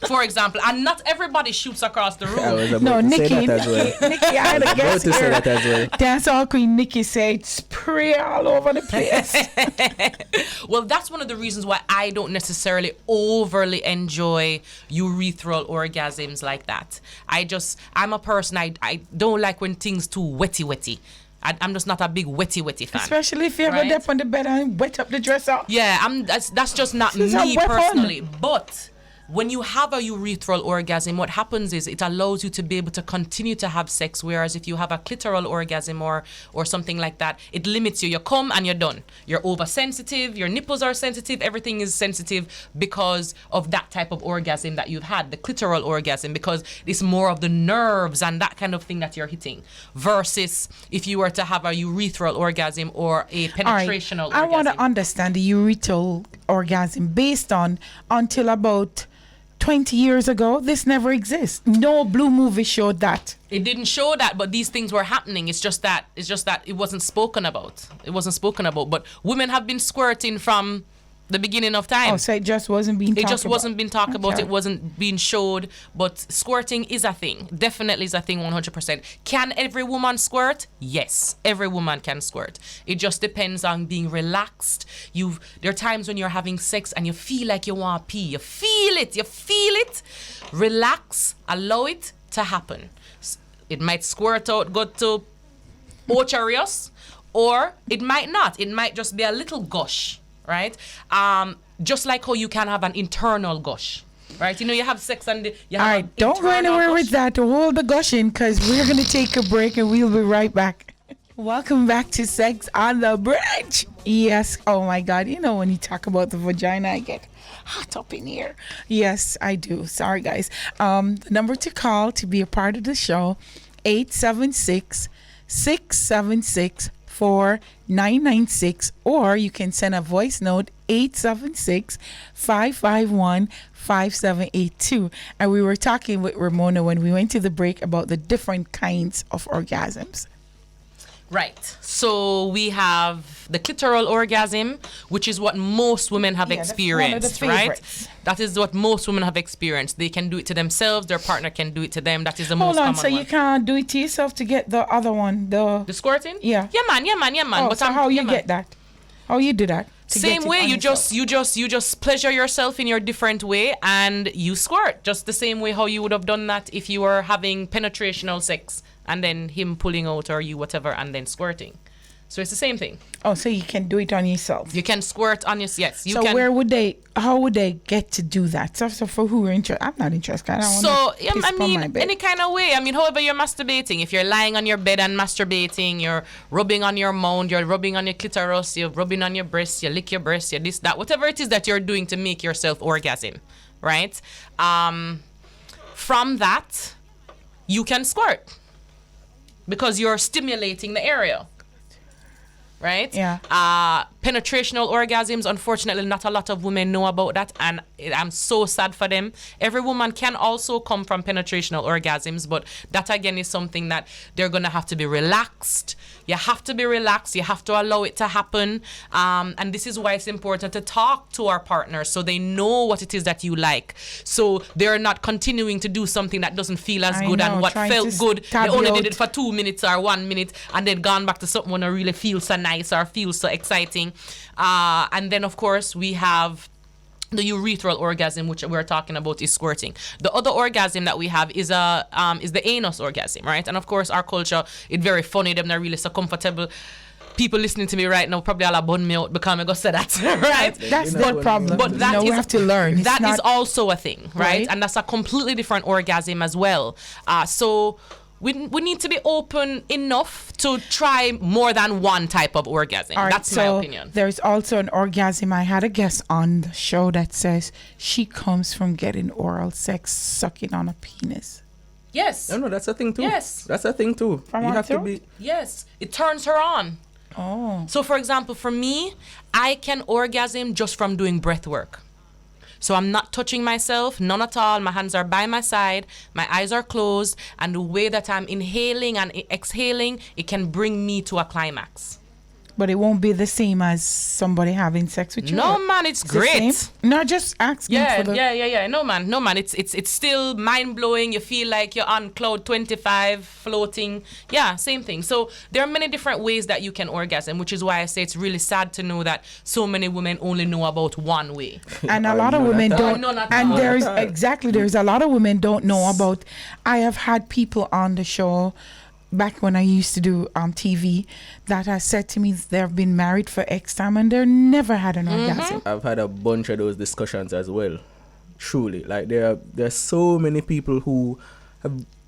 For example, and not everybody shoots across the room. No, Nikki. Nikki, I had a guess here. Say that as well. That's all Queen Nikki said. Spray all over the place. Well, that's one of the reasons why I don't necessarily overly enjoy urethral orgasms like that. I'm a person, I don't like when things too wetty. I'm just not a big wetty fan. Especially if you ever dip on the bed and wet up the dresser. Yeah, that's just not me personally. But when you have a urethral orgasm, what happens is it allows you to be able to continue to have sex, whereas if you have a clitoral orgasm or something like that, it limits you. You come and you're done. You're oversensitive, your nipples are sensitive, everything is sensitive because of that type of orgasm that you've had, the clitoral orgasm, because it's more of the nerves and that kind of thing that you're hitting, versus if you were to have a urethral orgasm or a penetrational orgasm. I want to understand the urethral orgasm based on until about 20 years ago, this never exists. No blue movie showed that. It didn't show that, but these things were happening. It's just that it wasn't spoken about. But women have been squirting from the beginning of time. Oh, so it just wasn't being talked about. It just wasn't being talked about. Okay. It wasn't being showed. But squirting is a thing. Definitely is a thing, 100%. Can every woman squirt? Yes, every woman can squirt. It just depends on being relaxed. There are times when you're having sex and you feel like you want to pee. You feel it. Relax. Allow it to happen. It might squirt out, go to Ocharios, or it might not. It might just be a little gush. Right? Just like how you can have an internal gush. Right? You know, you have sex and you have all right, don't go anywhere with that. Hold the gushing, because we're going to take a break and we'll be right back. Welcome back to Sex on the Bridge. Yes. Oh my God. You know, when you talk about the vagina, I get hot up in here. Yes, I do. Sorry, guys. The number to call to be a part of the show, 876-676-4996, or you can send a voice note, 876-551-5782. And we were talking with Ramona when we went to the break about the different kinds of orgasms. Right. So we have the clitoral orgasm, which is what most women have experienced, right? That is what most women have experienced. They can do it to themselves. Their partner can do it to them. That is the most common one. So you can't do it to yourself to get the other one, the squirting? Yeah. Yeah, man. Oh, but so how you get that? How you do that? Same way, you just pleasure yourself in your different way and you squirt. Just the same way how you would have done that if you were having penetrational sex and then him pulling out or you whatever and then squirting. So it's the same thing. Oh, so you can do it on yourself. You can squirt on your yes. You so can. How would they get to do that? So for who are interested? I'm not interested. I don't any kind of way. I mean, however you're masturbating. If you're lying on your bed and masturbating, you're rubbing on your mound, you're rubbing on your clitoris, you're rubbing on your breast, you lick your breast, you this, that, whatever it is that you're doing to make yourself orgasm, right? From that, you can squirt because you're stimulating the area. Right? Yeah. Penetrational orgasms, unfortunately, not a lot of women know about that, and I'm so sad for them. Every woman can also come from penetrational orgasms, but that again is something that they're gonna have to be relaxed. You have to be relaxed. You have to allow it to happen, and this is why it's important to talk to our partners so they know what it is that you like. So they're not continuing to do something that doesn't feel as good, and what felt good, they only did it for 2 minutes or 1 minute, and then gone back to something when it really feels so nice or feels so exciting. And then, of course, we have the urethral orgasm, which we're talking about, is squirting. The other orgasm that we have is the anus orgasm, right? And of course, our culture, it's very funny. They're not really so comfortable. People listening to me right now probably all bun me out because I'm going to say that, right? That's their problem. But that we have to learn. That is also a thing, right? And that's a completely different orgasm as well. So we need to be open enough to try more than one type of orgasm. Right, that's my opinion. There's also an orgasm. I had a guest on the show that says she comes from getting oral sex, sucking on a penis. Yes. No, that's a thing too. Yes. That's a thing too. From you her have throat? to be. Yes. It turns her on. Oh. So, for example, for me, I can orgasm just from doing breath work. So I'm not touching myself, none at all. My hands are by my side, my eyes are closed, and the way that I'm inhaling and exhaling, it can bring me to a climax. But it won't be the same as somebody having sex with you. No, man, it's great. No, just asking for the... Yeah. No, man. It's still mind-blowing. You feel like you're on cloud 25, floating. Yeah, same thing. So there are many different ways that you can orgasm, which is why I say it's really sad to know that so many women only know about one way. And a lot of women don't. And there's a lot of women don't know about... I have had people on the show back when I used to do TV that has said to me they've been married for X time and they never had an orgasm. I've had a bunch of those discussions as well. Truly, like there are so many people who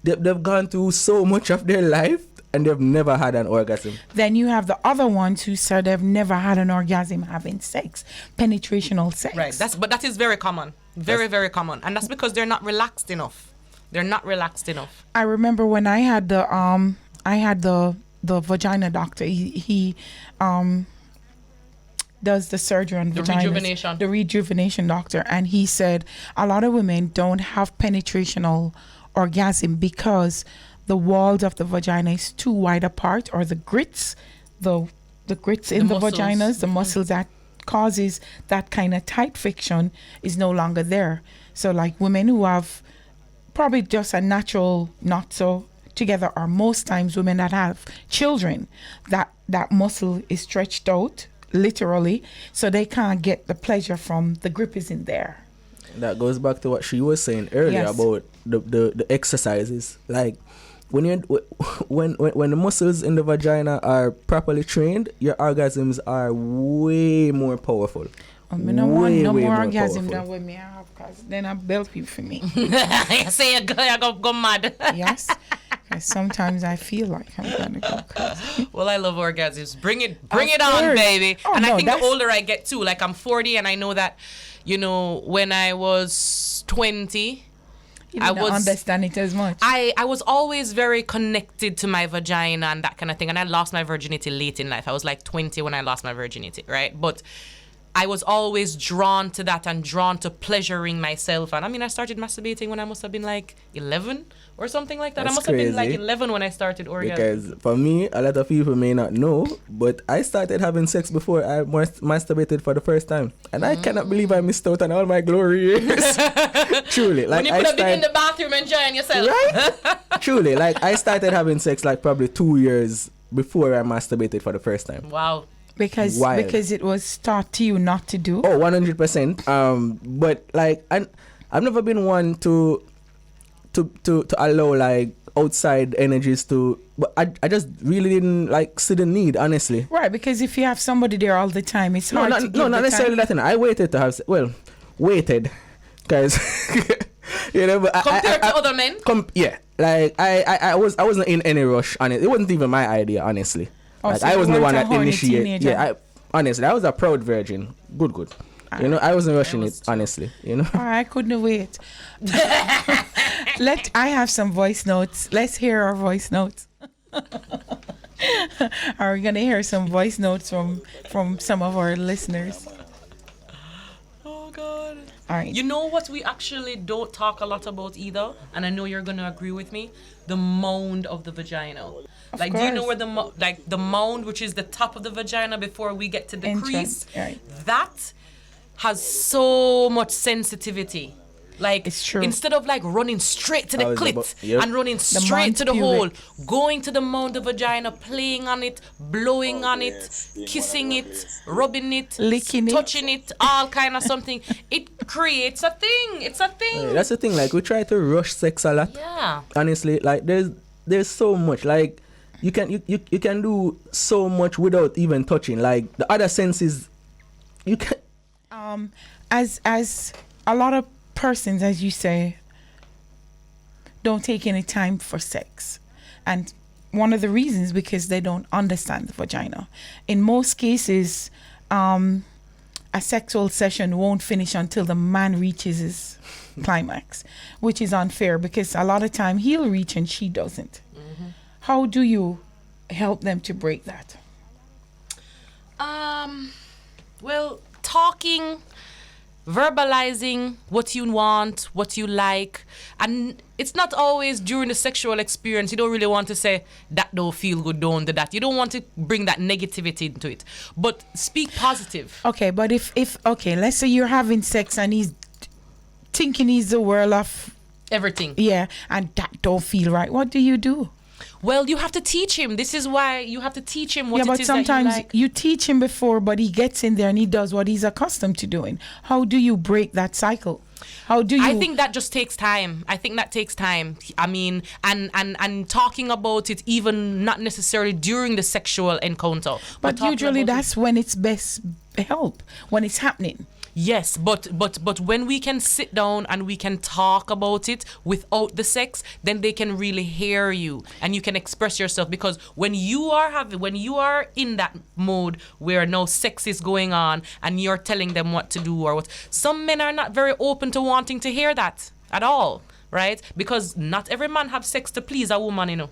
they've gone through so much of their life and they've never had an orgasm. Then you have the other ones who said they've never had an orgasm having sex, penetrational sex. Right. But that is very common. Very common. And that's because they're not relaxed enough. They're not relaxed enough. I remember when I had the vagina doctor. He does the surgery on vaginas, the rejuvenation doctor, and he said a lot of women don't have penetrational orgasm because the walls of the vagina is too wide apart, or the grits in the vaginas, the muscles that causes that kind of tight friction is no longer there. So like women who have probably just a natural not so together, or most times women that have children, that muscle is stretched out literally, so they can't get the pleasure from the grip is in there. That goes back to what she was saying earlier about the exercises. Like when the muscles in the vagina are properly trained, your orgasms are way more powerful. I want no more orgasm than when me have, because then I build people for me. You say you go mad. Yes. Because sometimes I feel like I'm gonna go crazy. Well, I love orgasms. Bring it on, baby. I think the older I get too, like I'm 40 and I know that, when I was 20, you didn't understand it as much. I was always very connected to my vagina and that kind of thing. And I lost my virginity late in life. I was like 20 when I lost my virginity, right? But I was always drawn to that and drawn to pleasuring myself. And I started masturbating when I must have been like 11 or something like that. That's I must crazy. have been like 11 when I started orgasm. Because for me, a lot of people may not know, but I started having sex before I masturbated for the first time. And I cannot believe I missed out on all my glory years. Truly. Like, when you could have been in the bathroom enjoying yourself. Right? Truly. Like, I started having sex like probably 2 years before I masturbated for the first time. Wow. Because it was taught to you not to do. Oh, 100%. But like, I've never been one to allow like outside energies to. But I just really didn't like see the need, honestly. Right, because if you have somebody there all the time, it's hard to give not necessarily time. that. I waited to have. Waited, guys. But compared to other men. Yeah, like I wasn't in any rush on it. It wasn't even my idea, honestly. Oh, like so I wasn't the one that initiated. Teenager. Yeah, honestly, I was a proud virgin. Good. I wasn't rushing it, honestly. I couldn't wait. I have some voice notes. Let's hear our voice notes. Are we gonna hear some voice notes from some of our listeners? Oh God. All right. You know what we actually don't talk a lot about either, and I know you're gonna agree with me. The mound of the vagina. Of like, course. do you know where the mound, which is the top of the vagina before we get to the crease, right. that has so much sensitivity. Like, it's true. Instead of like running straight to the clit and running straight to the pubic. hole, going to the mound of the vagina, playing on it, blowing on it, kissing it, rubbing it, licking touching it, all kind of something. It creates a thing. It's a thing. Yeah, that's the thing. Like, we try to rush sex a lot. Yeah. Honestly, like there's so much. Like, you can do so much without even touching. Like, the other senses, you can. As a lot of persons, as you say, don't take any time for sex, and one of the reasons because they don't understand the vagina. In most cases, a sexual session won't finish until the man reaches his climax, which is unfair because a lot of time he'll reach and she doesn't. Mm-hmm. How do you help them to break that? Well, talking, verbalizing what you want, what you like, and it's not always during the sexual experience. You don't really want to say that don't feel good, don't do that. You don't want to bring that negativity into it, but speak positive. Okay, but if let's say you're having sex and he's thinking he's the world of everything, and that don't feel right, what do you do? Well, you have to teach him. This is why you have to teach him what it is that he but sometimes like. you teach him before, but he gets in there and he does what he's accustomed to doing. How do you break that cycle? How do you? I think that just takes time. I think that takes time. I mean, and talking about it, even not necessarily during the sexual encounter. But usually that's when it's best help, when it's happening. Yes, but when we can sit down and we can talk about it without the sex, then they can really hear you and you can express yourself. Because when you are in that mode where no sex is going on and you're telling them what to do or what, some men are not very open to wanting to hear that at all, right? Because not every man have sex to please a woman, you know.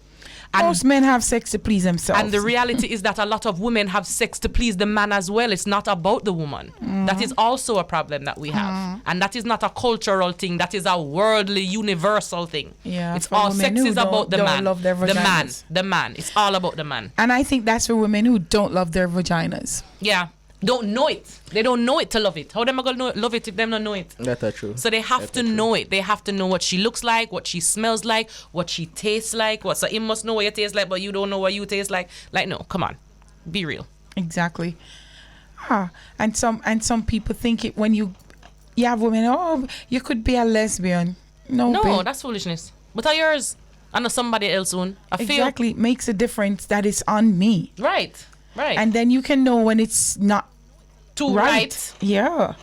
And most men have sex to please themselves. And the reality is that a lot of women have sex to please the man as well. It's not about the woman. That is also a problem that we have. And that is not a cultural thing. That is a worldly, universal thing. Yeah, it's all sex is about the man. Love their vaginas. The man. It's all about the man. And I think that's for women who don't love their vaginas. Yeah. Don't know it. They don't know it to love it. How them are gonna love it if them don't know it? That's true. So they have to know it. They have to know what she looks like, what she smells like, what she tastes like. So you must know what you taste like, but you don't know what you taste like. Like, no, come on, be real. Exactly. And some people think it when you have women. Oh, you could be a lesbian. No, babe. That's foolishness. But are yours and not somebody else own? Exactly. It makes a difference that it's on me. Right. And then you can know when it's not too right. Yeah.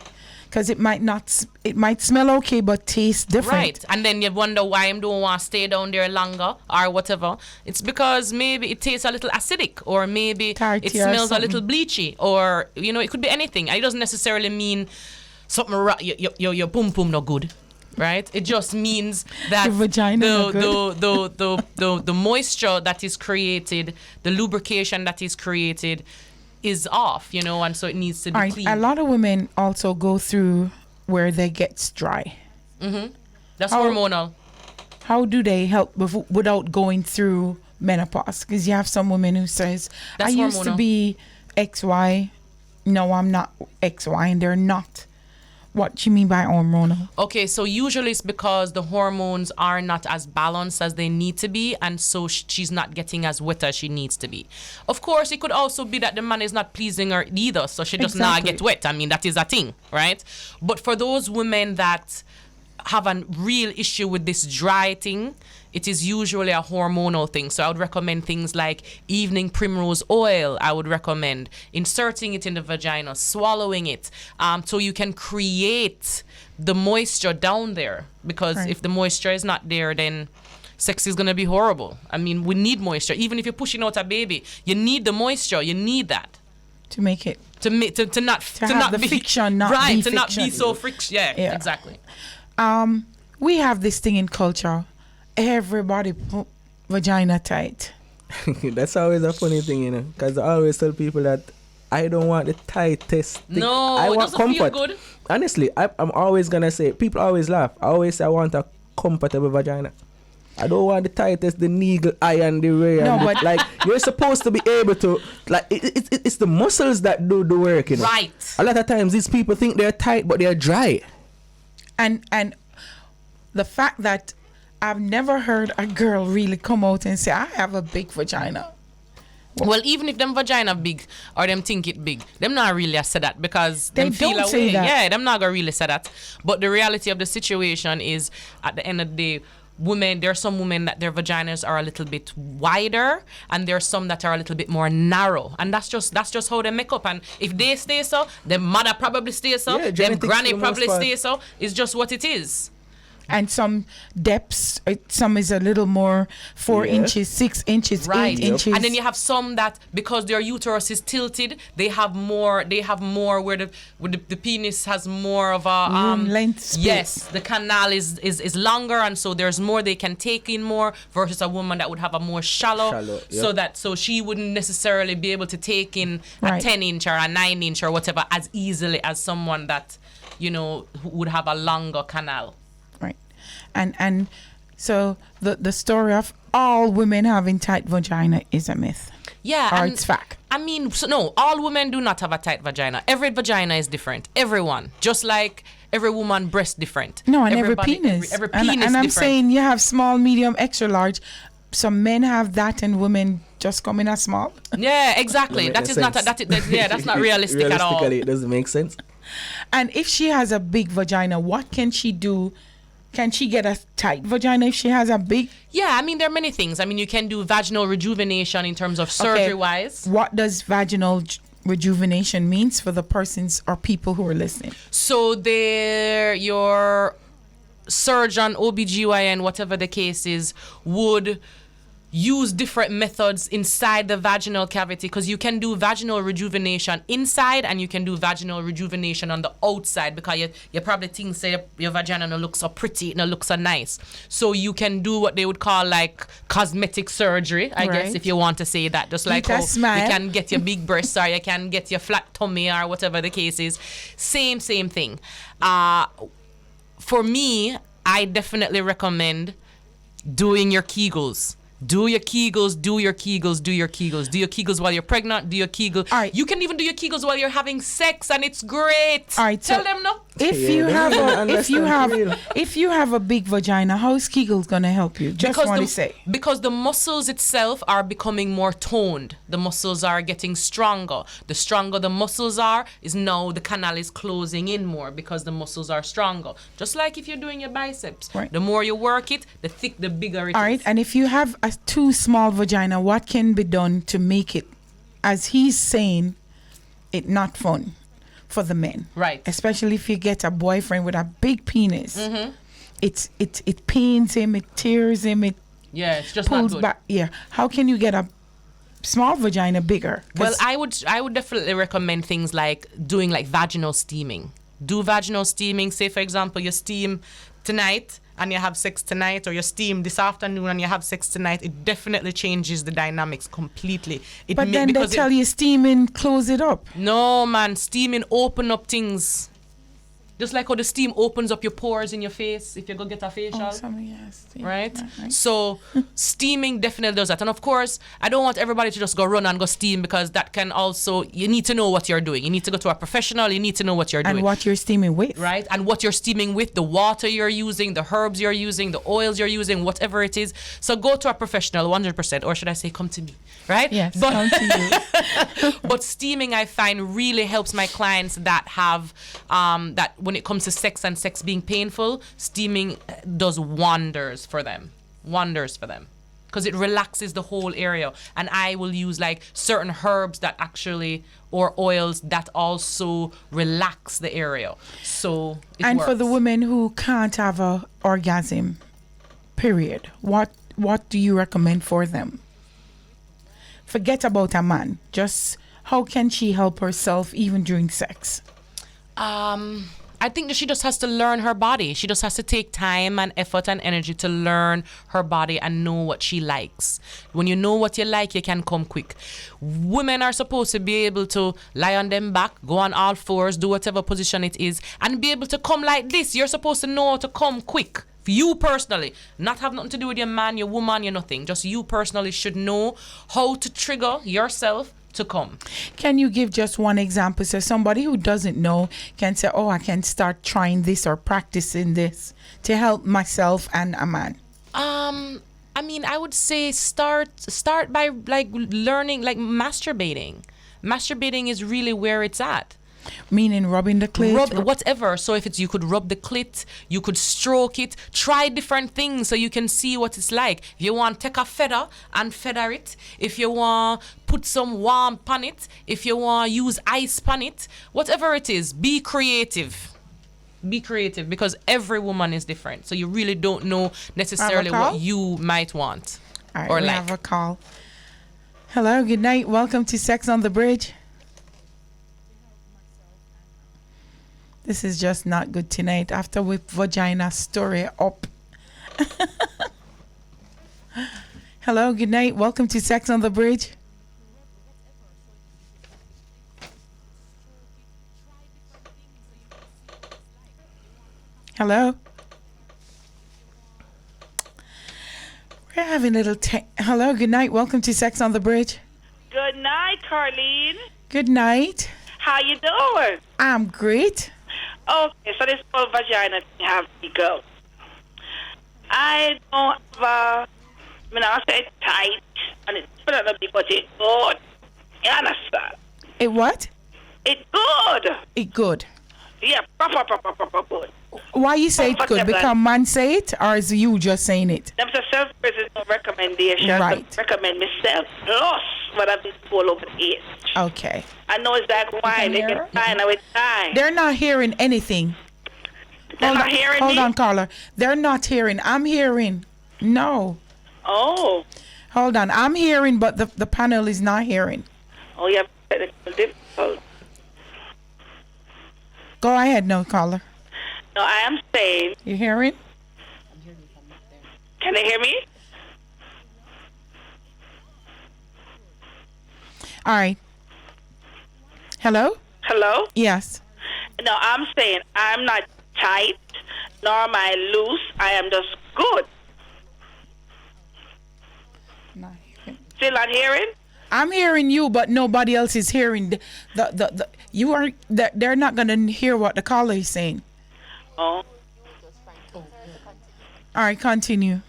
Because it might smell okay, but taste different. Right. And then you wonder why I don't want to stay down there longer or whatever. It's because maybe it tastes a little acidic, or maybe Tarty it smells or a little bleachy, or, you know, it could be anything. And it doesn't necessarily mean something, your pum pum no good. Right? It just means that the moisture that is created, the lubrication that is created is off, you know, and so it needs to be clean. A lot of women also go through where they get dry. That's hormonal. How do they help without going through menopause? Because you have some women who says, that's I used to be XY, no, I'm not XY, and they're not. What do you mean by hormonal? Okay, so usually it's because the hormones are not as balanced as they need to be, and so she's not getting as wet as she needs to be. Of course, it could also be that the man is not pleasing her either, so she does not get wet. I mean, that is a thing, right? But for those women that have a real issue with this dry thing, it is usually a hormonal thing. So I would recommend things like evening primrose oil. I would recommend inserting it in the vagina, swallowing it, so you can create the moisture down there. Because if the moisture is not there, then sex is going to be horrible. I mean, we need moisture. Even if you're pushing out a baby, you need the moisture. You need that. To make it. To not be friction, not right, be to not fiction. be so friction. Yeah, exactly. We have this thing in culture. Everybody put vagina tight. That's always a funny thing, you know, because I always tell people that I don't want the tightest thing. No, I it want doesn't comfort. feel good. Honestly, I'm always gonna say, people always laugh. I always say I want a comfortable vagina. I don't want the tightest, the needle iron, the way. No, but like, you're supposed to be able to, like, it's the muscles that do the work, you know. Right. A lot of times these people think they're tight, but they're dry. And the fact that I've never heard a girl really come out and say, I have a big vagina. Well, even if them vagina big or them think it big, them not really say that because they them feel don't say away. that. Yeah, them not gonna really say that. But the reality of the situation is, at the end of the day, there are some women that their vaginas are a little bit wider, and there are some that are a little bit more narrow, and that's just how they make up. And if they stay so, their mother probably stays so, their granny probably stays so. It's just what it is. And some depths, some is a little more 4 inches, 6 inches, right. 8 inches. And then you have some that, because their uterus is tilted, they have more where the penis has more of a length space. Yes, the canal is longer, and so there's more they can take in more, versus a woman that would have a more shallow. So she wouldn't necessarily be able to take in a 10 inch or a 9 inch or whatever as easily as someone that, you know, would have a longer canal. Right. And so the story of all women having tight vagina is a myth. Yeah. Or it's fact. I mean, so no, all women do not have a tight vagina. Every vagina is different. Everyone. Just like every woman breast different. No, and every penis. Every penis and I'm different. saying you have small, medium, extra large. Some men have that and women just come in as small. Yeah, exactly. That's not realistic at all. Realistically, it doesn't make sense. And if she has a big vagina, what can she do? Can she get a tight vagina if she has a big? Yeah, I mean, there are many things. I mean, you can do vaginal rejuvenation in terms of surgery-wise. What does vaginal rejuvenation means for the persons or people who are listening? So your surgeon, OBGYN, whatever the case is, would use different methods inside the vaginal cavity, because you can do vaginal rejuvenation inside and you can do vaginal rejuvenation on the outside, because you probably think say your vagina no look so pretty, no look so nice. So you can do what they would call like cosmetic surgery, I guess, if you want to say that. Just like how you can get your big breasts or you can get your flat tummy or whatever the case is. Same thing. For me, I definitely recommend doing your Kegels. Do your Kegels, do your Kegels, do your Kegels. Do your Kegels while you're pregnant, do your Kegels. All right. You can even do your Kegels while you're having sex, and it's great. All right, Tell so them no. If you have a big vagina, how is Kegels gonna help you? Just want to say. Because the muscles itself are becoming more toned. The muscles are getting stronger. The stronger the muscles are, is now the canal is closing in more because the muscles are stronger. Just like if you're doing your biceps. Right. The more you work it, the bigger it is. All right, and if you have a too small vagina, what can be done to make it, as he's saying, it not fun for the men? Right. Especially if you get a boyfriend with a big penis. Mm-hmm. It pains him, it tears him, it it's just not pulls good. back. Yeah. How can you get a small vagina bigger? Well, I would definitely recommend things like doing like vaginal steaming. Do vaginal steaming. Say, for example, you steam tonight and you have sex tonight, or you steam this afternoon and you have sex tonight. It definitely changes the dynamics completely. But then they tell you steaming, close it up. No, man. Steaming open up things. Just like how the steam opens up your pores in your face if you go get a facial. Right? So steaming definitely does that. And of course, I don't want everybody to just go run and go steam, because that can also, you need to know what you're doing. You need to go to a professional. You need to know what you're doing. And what you're steaming with. Right? And what you're steaming with, the water you're using, the herbs you're using, the oils you're using, whatever it is. So go to a professional 100%, or should I say come to me, right? Yes, come to you. But steaming, I find, really helps my clients that have, that when it comes to sex and sex being painful, steaming does wonders for them. Because it relaxes the whole area. And I will use like certain herbs that actually, or oils that also relax the area. So it works. For the women who can't have a orgasm, period, what do you recommend for them? Forget about a man. Just how can she help herself even during sex? I think that she just has to learn her body. She just has to take time and effort and energy to learn her body and know what she likes. When you know what you like, you can come quick. Women are supposed to be able to lie on them back, go on all fours, do whatever position it is, and be able to come like this. You're supposed to know how to come quick. For you personally, not have nothing to do with your man, your woman, your nothing. Just you personally should know how to trigger yourself to come. Can you give just one example, so somebody who doesn't know can say, oh, I can start trying this or practicing this to help myself and a man? I mean, I would say start by like learning, like masturbating. Masturbating is really where it's at. Meaning rubbing the clit? Whatever. So if it's, you could rub the clit, you could stroke it, try different things so you can see what it's like. If you want, take a feather and feather it. If you want, put some warm on it. If you want, use ice on it. Whatever it is, be creative. Be creative, because every woman is different. So you really don't know necessarily what you might want. All right, or we like. have a call. Hello, good night. Welcome to Sex on the Bridge. This is just not good tonight. After we vagina story up. Hello, good night. Welcome to Sex on the Bridge. Hello. We're having a little hello, good night. Welcome to Sex on the Bridge. Good night, Carlene. Good night. How you doing? I'm great. Okay, so this whole vagina thing have to go. I don't have I say it's tight, and it's definitely, but it's good. You understand? It what? It's good. It good. Yeah, proper good. Why you say it good? Because man say it, or is you just saying it? Them self-person recommendation. Right. Recommend myself. Plus, what I've been told over the years. Okay. I know exactly why. They get fine with time. They're not hearing anything. They're not hearing Hold me? on, Carla. They're not hearing. I'm hearing. No. Oh. Hold on. I'm hearing, but the panel is not hearing. Oh, yeah. Technical difficulty. Go ahead, no, Carla. No, I am saying, You hearing? can they hear me? All right. Hello? Hello? Yes. No, I'm saying I'm not tight, nor am I loose. I am just good. Not hearing. Still not hearing? I'm hearing you, but nobody else is hearing. You are. They're not gonna hear what the caller is saying. Oh. All right, continue.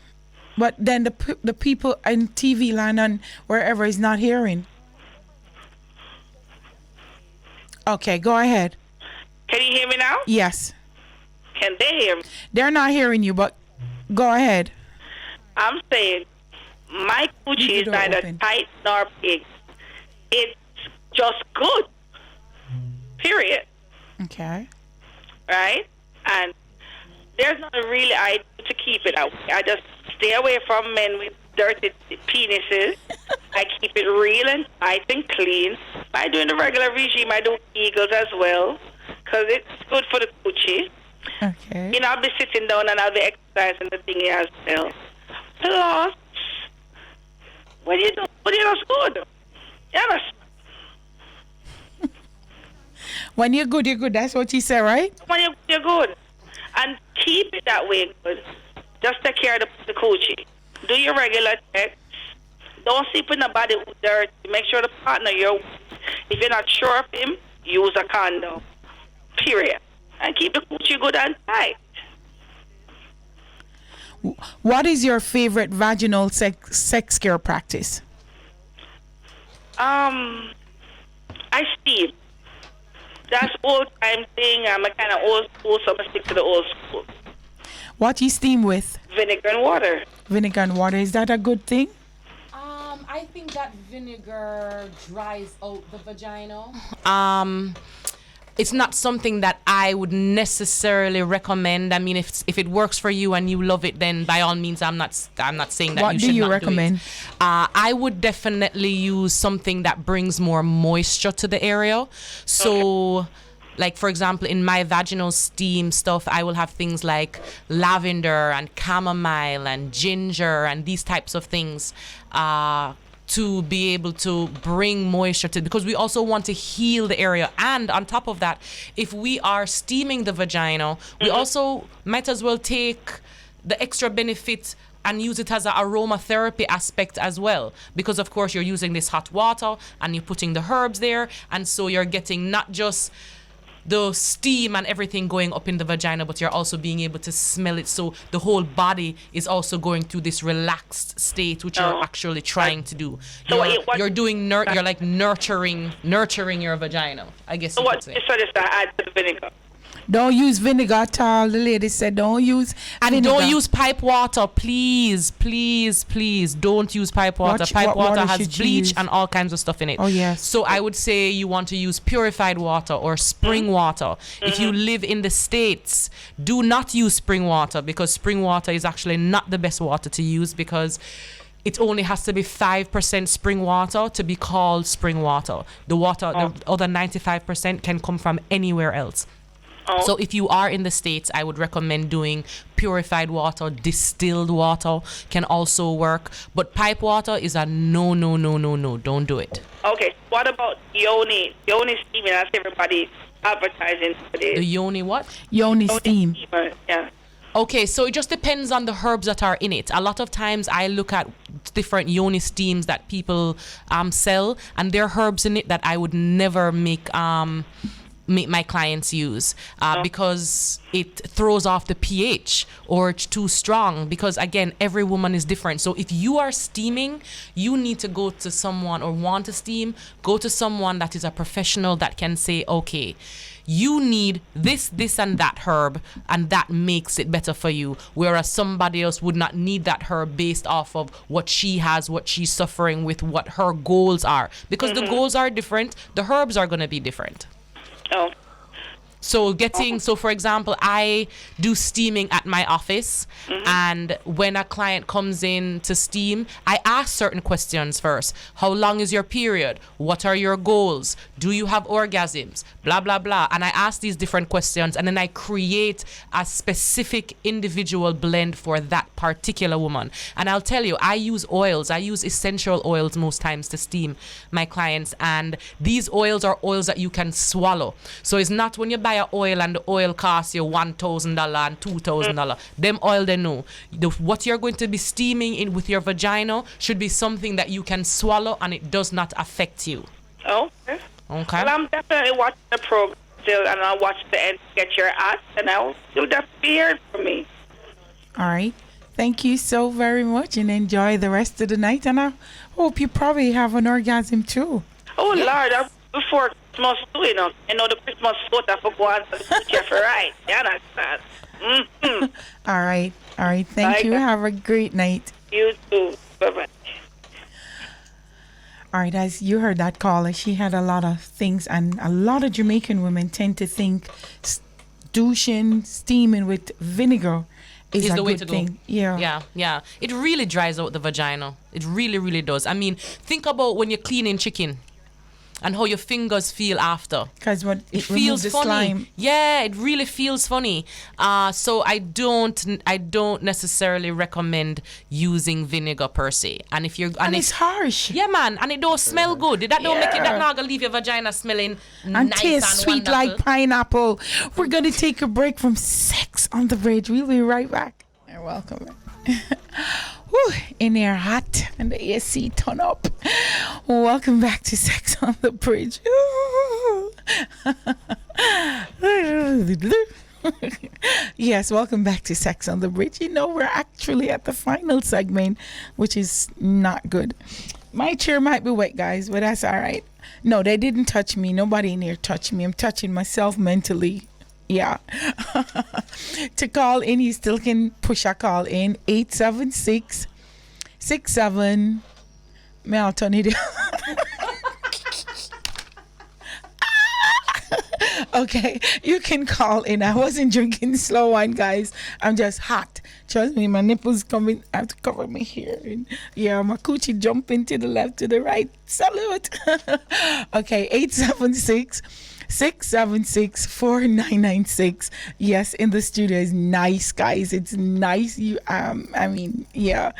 But then the people in TV land and wherever is not hearing. Okay, go ahead. Can you hear me now? Yes. Can they hear me? They're not hearing you, but go ahead. I'm saying my Leave coochie the is door neither open. tight nor big. It's just good. Period. Okay. Right? And there's not a really idea to keep it out. I just stay away from men with dirty penises. I keep it real and tight and clean. By doing the regular regime, I do eagles as well, because it's good for the coochie. Okay. You know, I'll be sitting down and I'll be exercising the thingy as well. Plus, when you do, that's good. Yes. When you're good, you're good. That's what you said, right? When you're good. And keep it that way good. Just take care of the coochie. Do your regular checks. Don't sleep with nobody who's dirty. Make sure the partner you're with. If you're not sure of him, use a condom. Period. And keep the coochie good and tight. What is your favorite vaginal sex care practice? I steam. That's old time thing. I'm a kind of old school, so I'm going to stick to the old school. What you steam with? Vinegar and water. Vinegar and water. Is that a good thing? I think that vinegar dries out the vagina. It's not something that I would necessarily recommend. I mean, if it works for you and you love it, then by all means, I'm not saying that What you do should you not recommend? do it. I would definitely use something that brings more moisture to the area. So, like for example, in my vaginal steam stuff, I will have things like lavender and chamomile and ginger and these types of things. To be able to bring moisture to, because we also want to heal the area. And on top of that, if we are steaming the vagina, we also might as well take the extra benefit and use it as an aromatherapy aspect as well, because of course you're using this hot water and you're putting the herbs there, and so you're getting not just the steam and everything going up in the vagina, but you're also being able to smell it. So the whole body is also going through this relaxed state, which you're actually trying to do. So You're doing you're like nurturing your vagina, I guess. So you what could say. is to add to the vinegar? Don't use vinegar at all. The lady said don't use And vinegar. don't use pipe water, please, please, please. Don't use pipe water. Pipe what water water has should you bleach use? and all kinds of stuff in it. Oh, yes. So I would say you want to use purified water or spring water. If you live in the States, do not use spring water, because spring water is actually not the best water to use, because it only has to be 5% spring water to be called spring water. The other 95% can come from anywhere else. So if you are in the States, I would recommend doing purified water. Distilled water can also work. But pipe water is a no. Don't do it. Okay, what about yoni? Yoni steaming, that's everybody advertising for this. The yoni what? Yoni steam. Steamer, yeah. Okay, so it just depends on the herbs that are in it. A lot of times I look at different yoni steams that people sell, and there are herbs in it that I would never make make my clients use because it throws off the pH or it's too strong, because again, every woman is different. So if you are steaming, you need to go to someone, or want to steam, go to someone that is a professional that can say, okay, you need this, this, and that herb, and that makes it better for you. Whereas somebody else would not need that herb based off of what she has, what she's suffering with, what her goals are. Because the goals are different, the herbs are going to be different. Oh. So for example, I do steaming at my office, and when a client comes in to steam, I ask certain questions first. How long is your period? What are your goals? Do you have orgasms? Blah, blah, blah. And I ask these different questions, and then I create a specific individual blend for that particular woman. And I'll tell you, I use oils. I use essential oils most times to steam my clients. And these oils are oils that you can swallow. So it's not when you buy an oil and the oil costs you $1,000 and $2,000. Them oil, they know. What you're going to be steaming in with your vagina should be something that you can swallow and it does not affect you. Okay. Okay. Well, I'm definitely watching the program still, and I'll watch the end, get your ass, and you'll definitely be hearing from me. All right. Thank you so very much, and enjoy the rest of the night. And I hope you probably have an orgasm too. Oh, Lord, before Christmas too, you know. You know, the Christmas foot I forgot on the future for right. You understand? Mm-hmm. All right. All right. Thank you. Have a great night. You too. Bye-bye. All right, as you heard that caller, she had a lot of things, and a lot of Jamaican women tend to think douching, steaming with vinegar is a the way good to thing. go. Yeah. Yeah. It really dries out the vagina. It really, really does. I mean, think about when you're cleaning chicken and how your fingers feel after. Because what it feels the funny. slime. Yeah, it really feels funny. So I don't necessarily recommend using vinegar per se. And if you're And it's harsh. yeah, man, and it don't smell good. That don't make it. That not gonna leave your vagina smelling And nice taste and sweet wonderful. like pineapple. We're going to take a break from Sex on the Bridge. We'll be right back. You're welcome. Whew, in there hot and the AC turn up. Welcome back to Sex on the Bridge. Yes, welcome back to Sex on the Bridge. You know, we're actually at the final segment, which is not good. My chair might be wet, guys, but that's all right. No, they didn't touch me. Nobody in here touched me. I'm touching myself mentally. Yeah. To call in, you still can push a call in 876 67. May I turn it? Okay, you can call in. I wasn't drinking slow wine, guys. I'm just hot. Trust me, my nipples coming. I have to cover my hair. And yeah, my coochie jumping to the left, to the right. Salute. Okay, 876 676 4996. Yes, in the studio is nice, guys. It's nice. You I mean, yeah.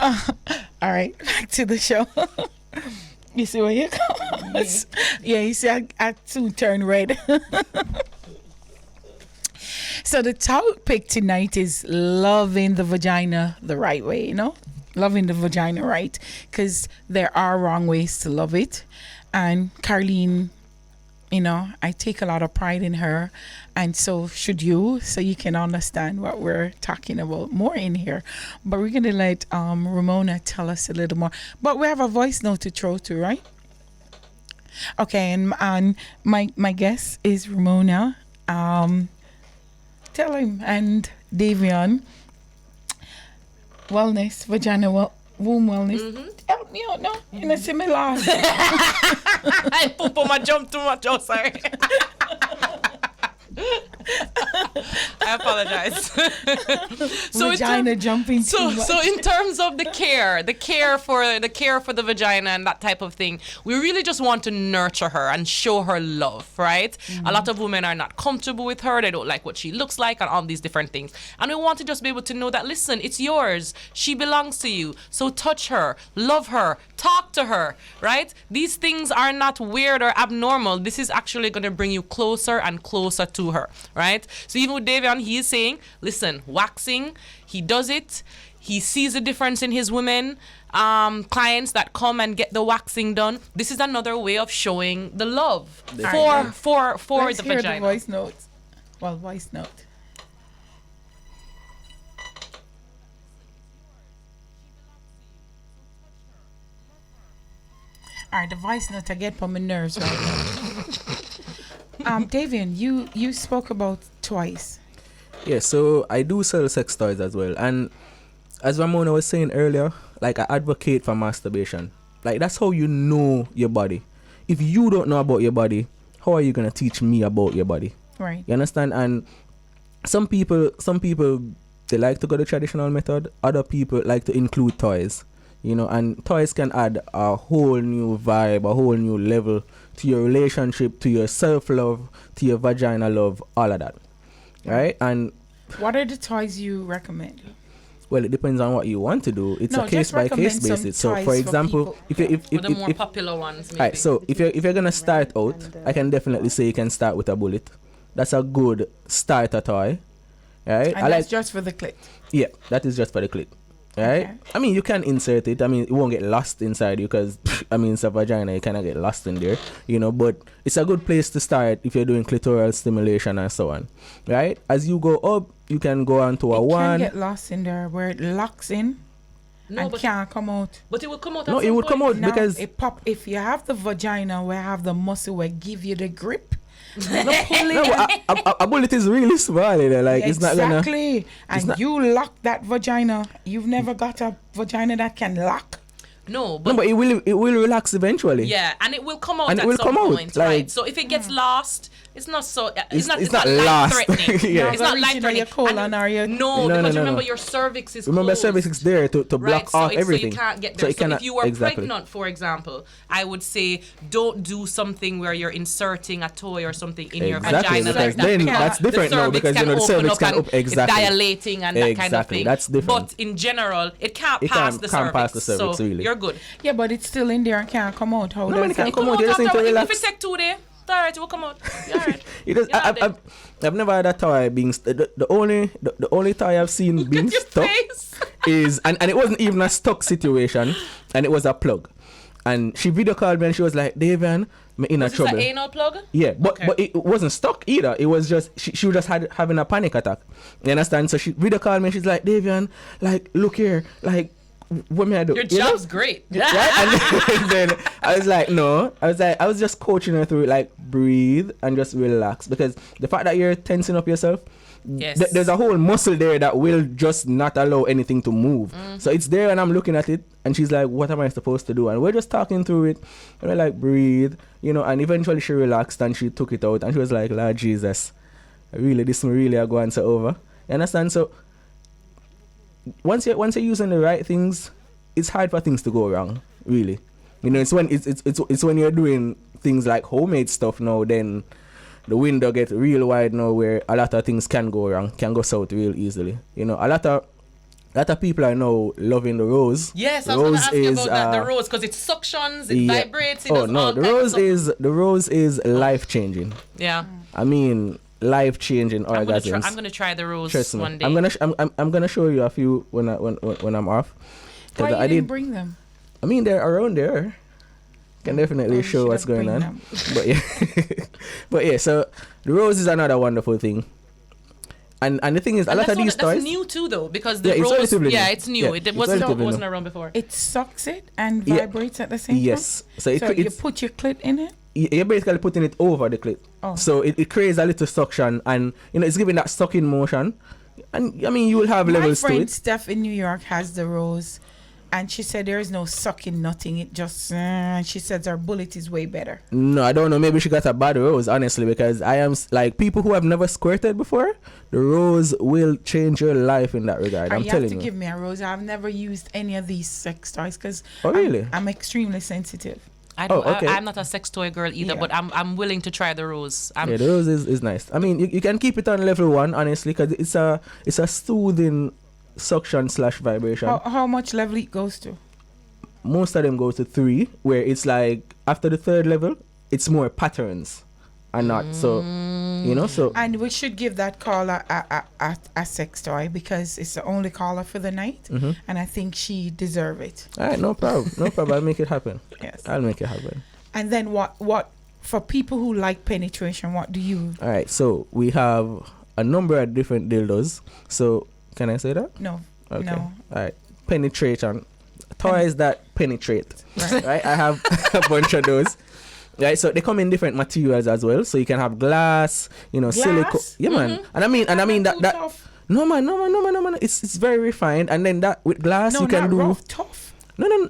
All right, back to the show. You see where you go? Yeah, you see I too turn red. So the topic tonight is loving the vagina the right way, you know? Loving the vagina right, because there are wrong ways to love it. And Carlene, you know, I take a lot of pride in her, and so should you, so you can understand what we're talking about more in here. But we're going to let Ramona tell us a little more. But we have a voice note to throw to, right? Okay, and my guest is Ramona. Tell him, and Davion, wellness, vagina, womb wellness. Mm-hmm. Help me out now. You know, see me laugh. I poop on my jump too much. Oh, sorry. I apologize. Vagina jumping too much. So in terms of the care for the vagina and that type of thing, we really just want to nurture her and show her love, right? Mm-hmm. A lot of women are not comfortable with her. They don't like what she looks like and all these different things. And we want to just be able to know that, listen, it's yours. She belongs to you. So touch her, love her, talk to her, right? These things are not weird or abnormal. This is actually going to bring you closer and closer to her, right? So even with Davion, he is saying, listen, waxing, he does it. He sees a difference in his women clients that come and get the waxing done. This is another way of showing the love for Let's the hear vagina. the voice note. Well, voice note. All right, the voice note I get on my nerves right now. Davian, you spoke about twice. Yeah, so I do sell sex toys as well. And as Ramona was saying earlier, like I advocate for masturbation. Like that's how you know your body. If you don't know about your body, how are you gonna teach me about your body? Right. You understand? And some people they like to go the traditional method. Other people like to include toys. You know, and toys can add a whole new vibe, a whole new level to your relationship, to your self-love, to your vagina love, all of that. Right? And what are the toys you recommend? well, it depends on what you want to do. It's No, a case just by recommend case some basis. So, toys for for example, people. if the more popular ones, maybe. right, so if you're gonna start out, I can definitely say you can start with a bullet. That's a good starter toy, right? And that's just for the clit. Yeah, that is just for the clit, right? Okay. I mean, you can insert it. I mean, it won't get lost inside you because I mean, it's a vagina. You cannot get lost in there, you know. But it's a good place to start if you're doing clitoral stimulation and so on, right? As you go up, you can go on to a It one. can get lost in there where it locks in No, and but can't come out. it will come out. No, at it some would come point. out Now, because it pop. If you have the vagina where have the muscle where give you the grip, no, a bullet is really small, you know, like it's not gonna. exactly. And not- you lock that vagina. You've never got a vagina that can lock. No, No, but but it will relax eventually. yeah, and it will come out And it at will some come out, point, like- right? So if it gets lost, it's not so. It's not not life lost. threatening. Yeah. It's not life Reaching on your threatening. colon or your- No, No, because no, remember no. your cervix is Remember, closed. cervix is there to block Right, so off everything. So you can't get So there. it So, cannot- if you were exactly. pregnant, for example, I would say don't do something where you're inserting a toy or something in your Exactly, vagina. because like that, then because that's the different now, cervix because, you know, the open cervix up can and op- exactly. it's dilating and that kind of Exactly, thing. that's different. But in general, it can't It pass can't the pass cervix. the cervix, So really. you're good. Yeah, but it's still in there and can't come out. How No, does man, it that can't come out. You just need to If relax. it take 2 days, it's alright, it will come out. You're alright. It is, Yeah, I've never had a toy being the only toy I've seen being your stuck face. is and it wasn't even a stuck situation, and it was a plug. And she video called me and she was like, Davian, me in a Was this trouble. an anal plug? Yeah, but Okay. but it wasn't stuck either. It was just she was just having a panic attack. You understand? So she video called me and she's like, Davian, like look here, like what may I do? Your You know? job's great. Right? And then I was like, no. I was just coaching her through it, like breathe and just relax. Because the fact that you're tensing up yourself, Yes. there's a whole muscle there that will just not allow anything to move. So it's there and I'm looking at it and she's like, what am I supposed to do? And we're just talking through it. And we're like, breathe, you know, and eventually she relaxed and she took it out and she was like, Lord Jesus, this really are going to over. You understand? So once you're using the right things, it's hard for things to go wrong, really. You know, it's when you're doing things like homemade stuff now, then the window gets real wide now where a lot of things can go wrong, can go south real easily. You know, a lot of people are now loving the rose. Yes, I The was going to rose ask you is, about that. The rose, because it suctions, it yeah. vibrates, it Oh does no, all the kinds of rose is life changing. Yeah. I mean, life changing orgasms. I'm gonna try the rose Trust me. one day. I'm gonna show you a few when I'm off. 'Cause Why I you didn't did. bring them? I mean, they're around there. Can definitely Oh, you show should what's have going bring on. them. But yeah, but yeah. So the rose is another wonderful thing. And the thing is, a And lot of these that's toys. new too, though, because the Yeah, it's rose. relatively Yeah, new. it's new. Yeah, It it's wasn't relatively new. around before. It sucks it and Yeah. vibrates at the same Yes. So time. it, So you it's put your clit in it. you're basically putting it over the clit. Oh. So it creates a little suction, and you know it's giving that sucking motion. And I mean, you will have My levels to friend it. Steph in New York has the rose, and she said there is no sucking, nothing. It just, and she says her bullet is way better. No, I don't know. Maybe she got a bad rose, honestly, because I am like people who have never squirted before. The rose will change your life in that regard. Or I'm you have telling to you. give me a rose. I've never used any of these sex toys because Oh, really? I'm extremely sensitive. okay. I'm not a sex toy girl either, Yeah. but I'm willing to try the rose. Yeah, the rose is nice. I mean, you can keep it on level 1, honestly, because it's a soothing suction / vibration. How much level it goes to? Most of them go to 3, where it's like after the 3rd level, it's more patterns. and not so, so. And we should give that caller a sex toy because it's the only caller for the night, and I think she deserves it. All right, no problem. I'll make it happen. Yes. I'll make it happen. And then what for people who like penetration, what do you? All right, so we have a number of different dildos. So can I say that? No. Okay. No. All right. Penetration. Toys that penetrate. Right. I have a bunch of those. Right. So they come in different materials as well. So you can have glass, silicone. Yeah, man. And I mean that tough. No man. It's very refined. And then that with glass you can not do rough, tough. No man.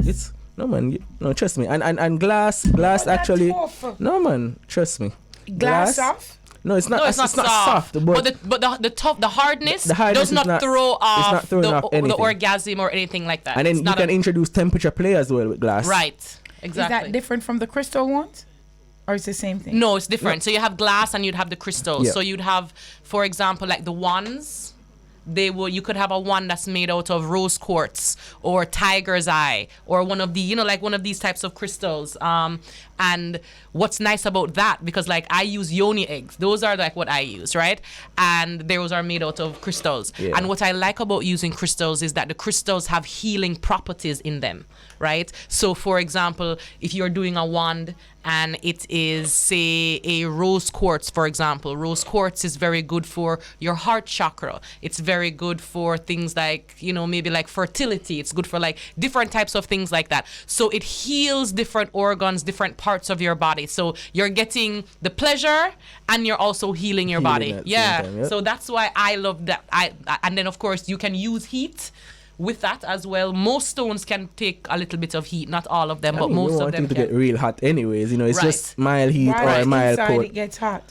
It's no man. Trust me. And glass actually. No man. Trust me. Glass soft? No, it's not. It's not soft. But the hardness hardness does not throw off the orgasm or anything like that. And then you can introduce temperature play as well with glass. Right. Exactly. Is that different from the crystal ones? Or it's the same thing? No, it's different. So you have glass and you'd have the crystals. Yeah. So you'd have, for example, like the wands. You could have a wand that's made out of rose quartz or tiger's eye or one of the like one of these types of crystals. And what's nice about that, because like I use yoni eggs, those are like what I use, right? And those are made out of crystals. Yeah. And what I like about using crystals is that the crystals have healing properties in them, right? So for example, if you're doing a wand and it is, say, a rose quartz, for example. Rose quartz is very good for your heart chakra. It's very good for things like, maybe like fertility. It's good for like different types of things like that. So it heals different organs, different parts of your body. So you're getting the pleasure and you're also healing your body. Yeah. Time, yeah. So that's why I love that. And then, of course, you can use heat with that as well. Most stones can take a little bit of heat, not all of them, but most of them you to can. get real hot anyways, it's Right. just mild heat Right. or mild Inside cold. it gets hot.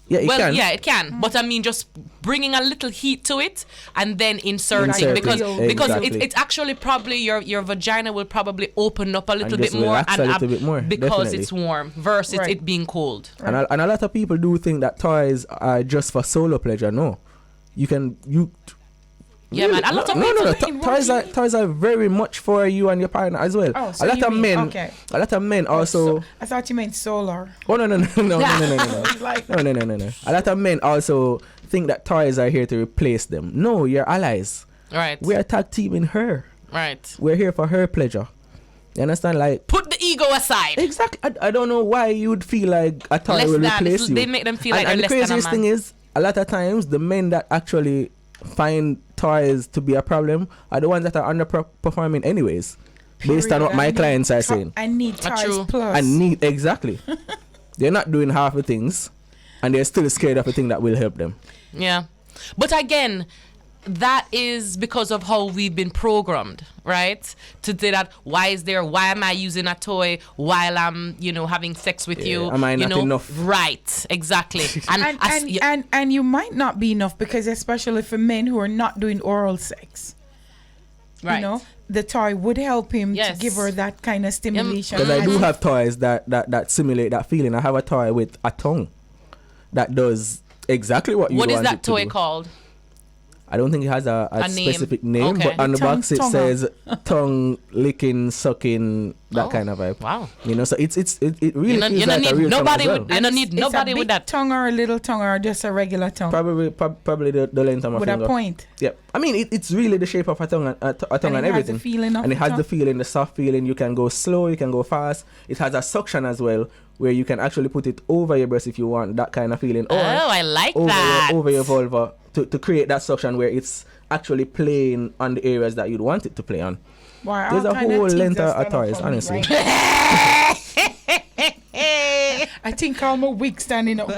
Yeah, it can. Yeah, it can. But I mean, just bringing a little heat to it and then inserting Insert because it. because Exactly. it's actually probably your vagina will probably open up a little bit just more relax a little bit more, because definitely. it's warm versus Right. it being cold. And a lot of people do think that toys are just for solo pleasure. No, Yeah, man. A lot of no. people. Toys are very much for you and your partner as well. Oh, so a lot you of mean- men. okay. A lot of men also. I thought you meant solar. Oh no. Like, No. A lot of men also think that toys are here to replace them. No, you're allies. Right. We are tag teaming her. Right. We're here for her pleasure. You understand? Like Put the ego aside. exactly. I don't know why you'd feel like a toy Less will than. replace you. They make them feel like and they're the less than a craziest man. thing is, a lot of times the men that actually find toys to be a problem are the ones that are underperforming anyways, based on what my clients are saying. I need True. toys plus. And need exactly. They're not doing half the things, and they're still scared of the thing that will help them. Yeah. But again, that is because of how we've been programmed, right? To say that why am I using a toy while I'm, having sex with you? Am I not enough? Right, exactly. And you might not be enough because especially for men who are not doing oral sex. right. The toy would help him Yes. to give her that kind of stimulation. Because I do have toys that simulate that feeling. I have a toy with a tongue that does exactly what you What want is that it to toy do. I don't think it has a A name. specific name, Okay. but on the Tongue- box it tongue. says tongue licking, sucking, that Oh, kind of vibe. Wow. So it really You don't feels like need a real nobody tongue as would- well. You don't need It's nobody a with big that. tongue or a little tongue or just a regular tongue Probably the length of my with finger. a point. Yeah, I mean it's really the shape of a tongue, a tongue And and it has everything. the feeling of and it the has tongue. the feeling, the soft feeling. You can go slow, you can go fast. It has a suction as well, where you can actually put it over your breast if you want that kind of feeling. Oh, Or I like over that. over your vulva to create that suction where it's actually playing on the areas that you'd want it to play on. Wow, There's all a kind whole things length are of stand up toys, for me honestly. right now. I think I'm a weak standing up.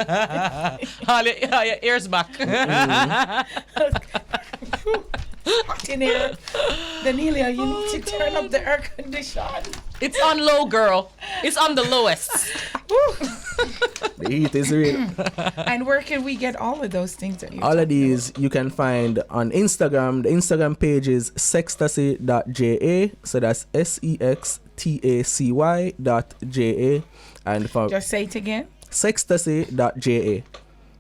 All your ears back. Hot in here. Danelia, you need to turn up the air condition. It's on low, girl. It's on the lowest. The heat is real. And where can we get all of those things that you All of these you can find on Instagram. The Instagram page is sextasy.ja. So that's sextacy.ja. And for just say it again? sextasy.ja.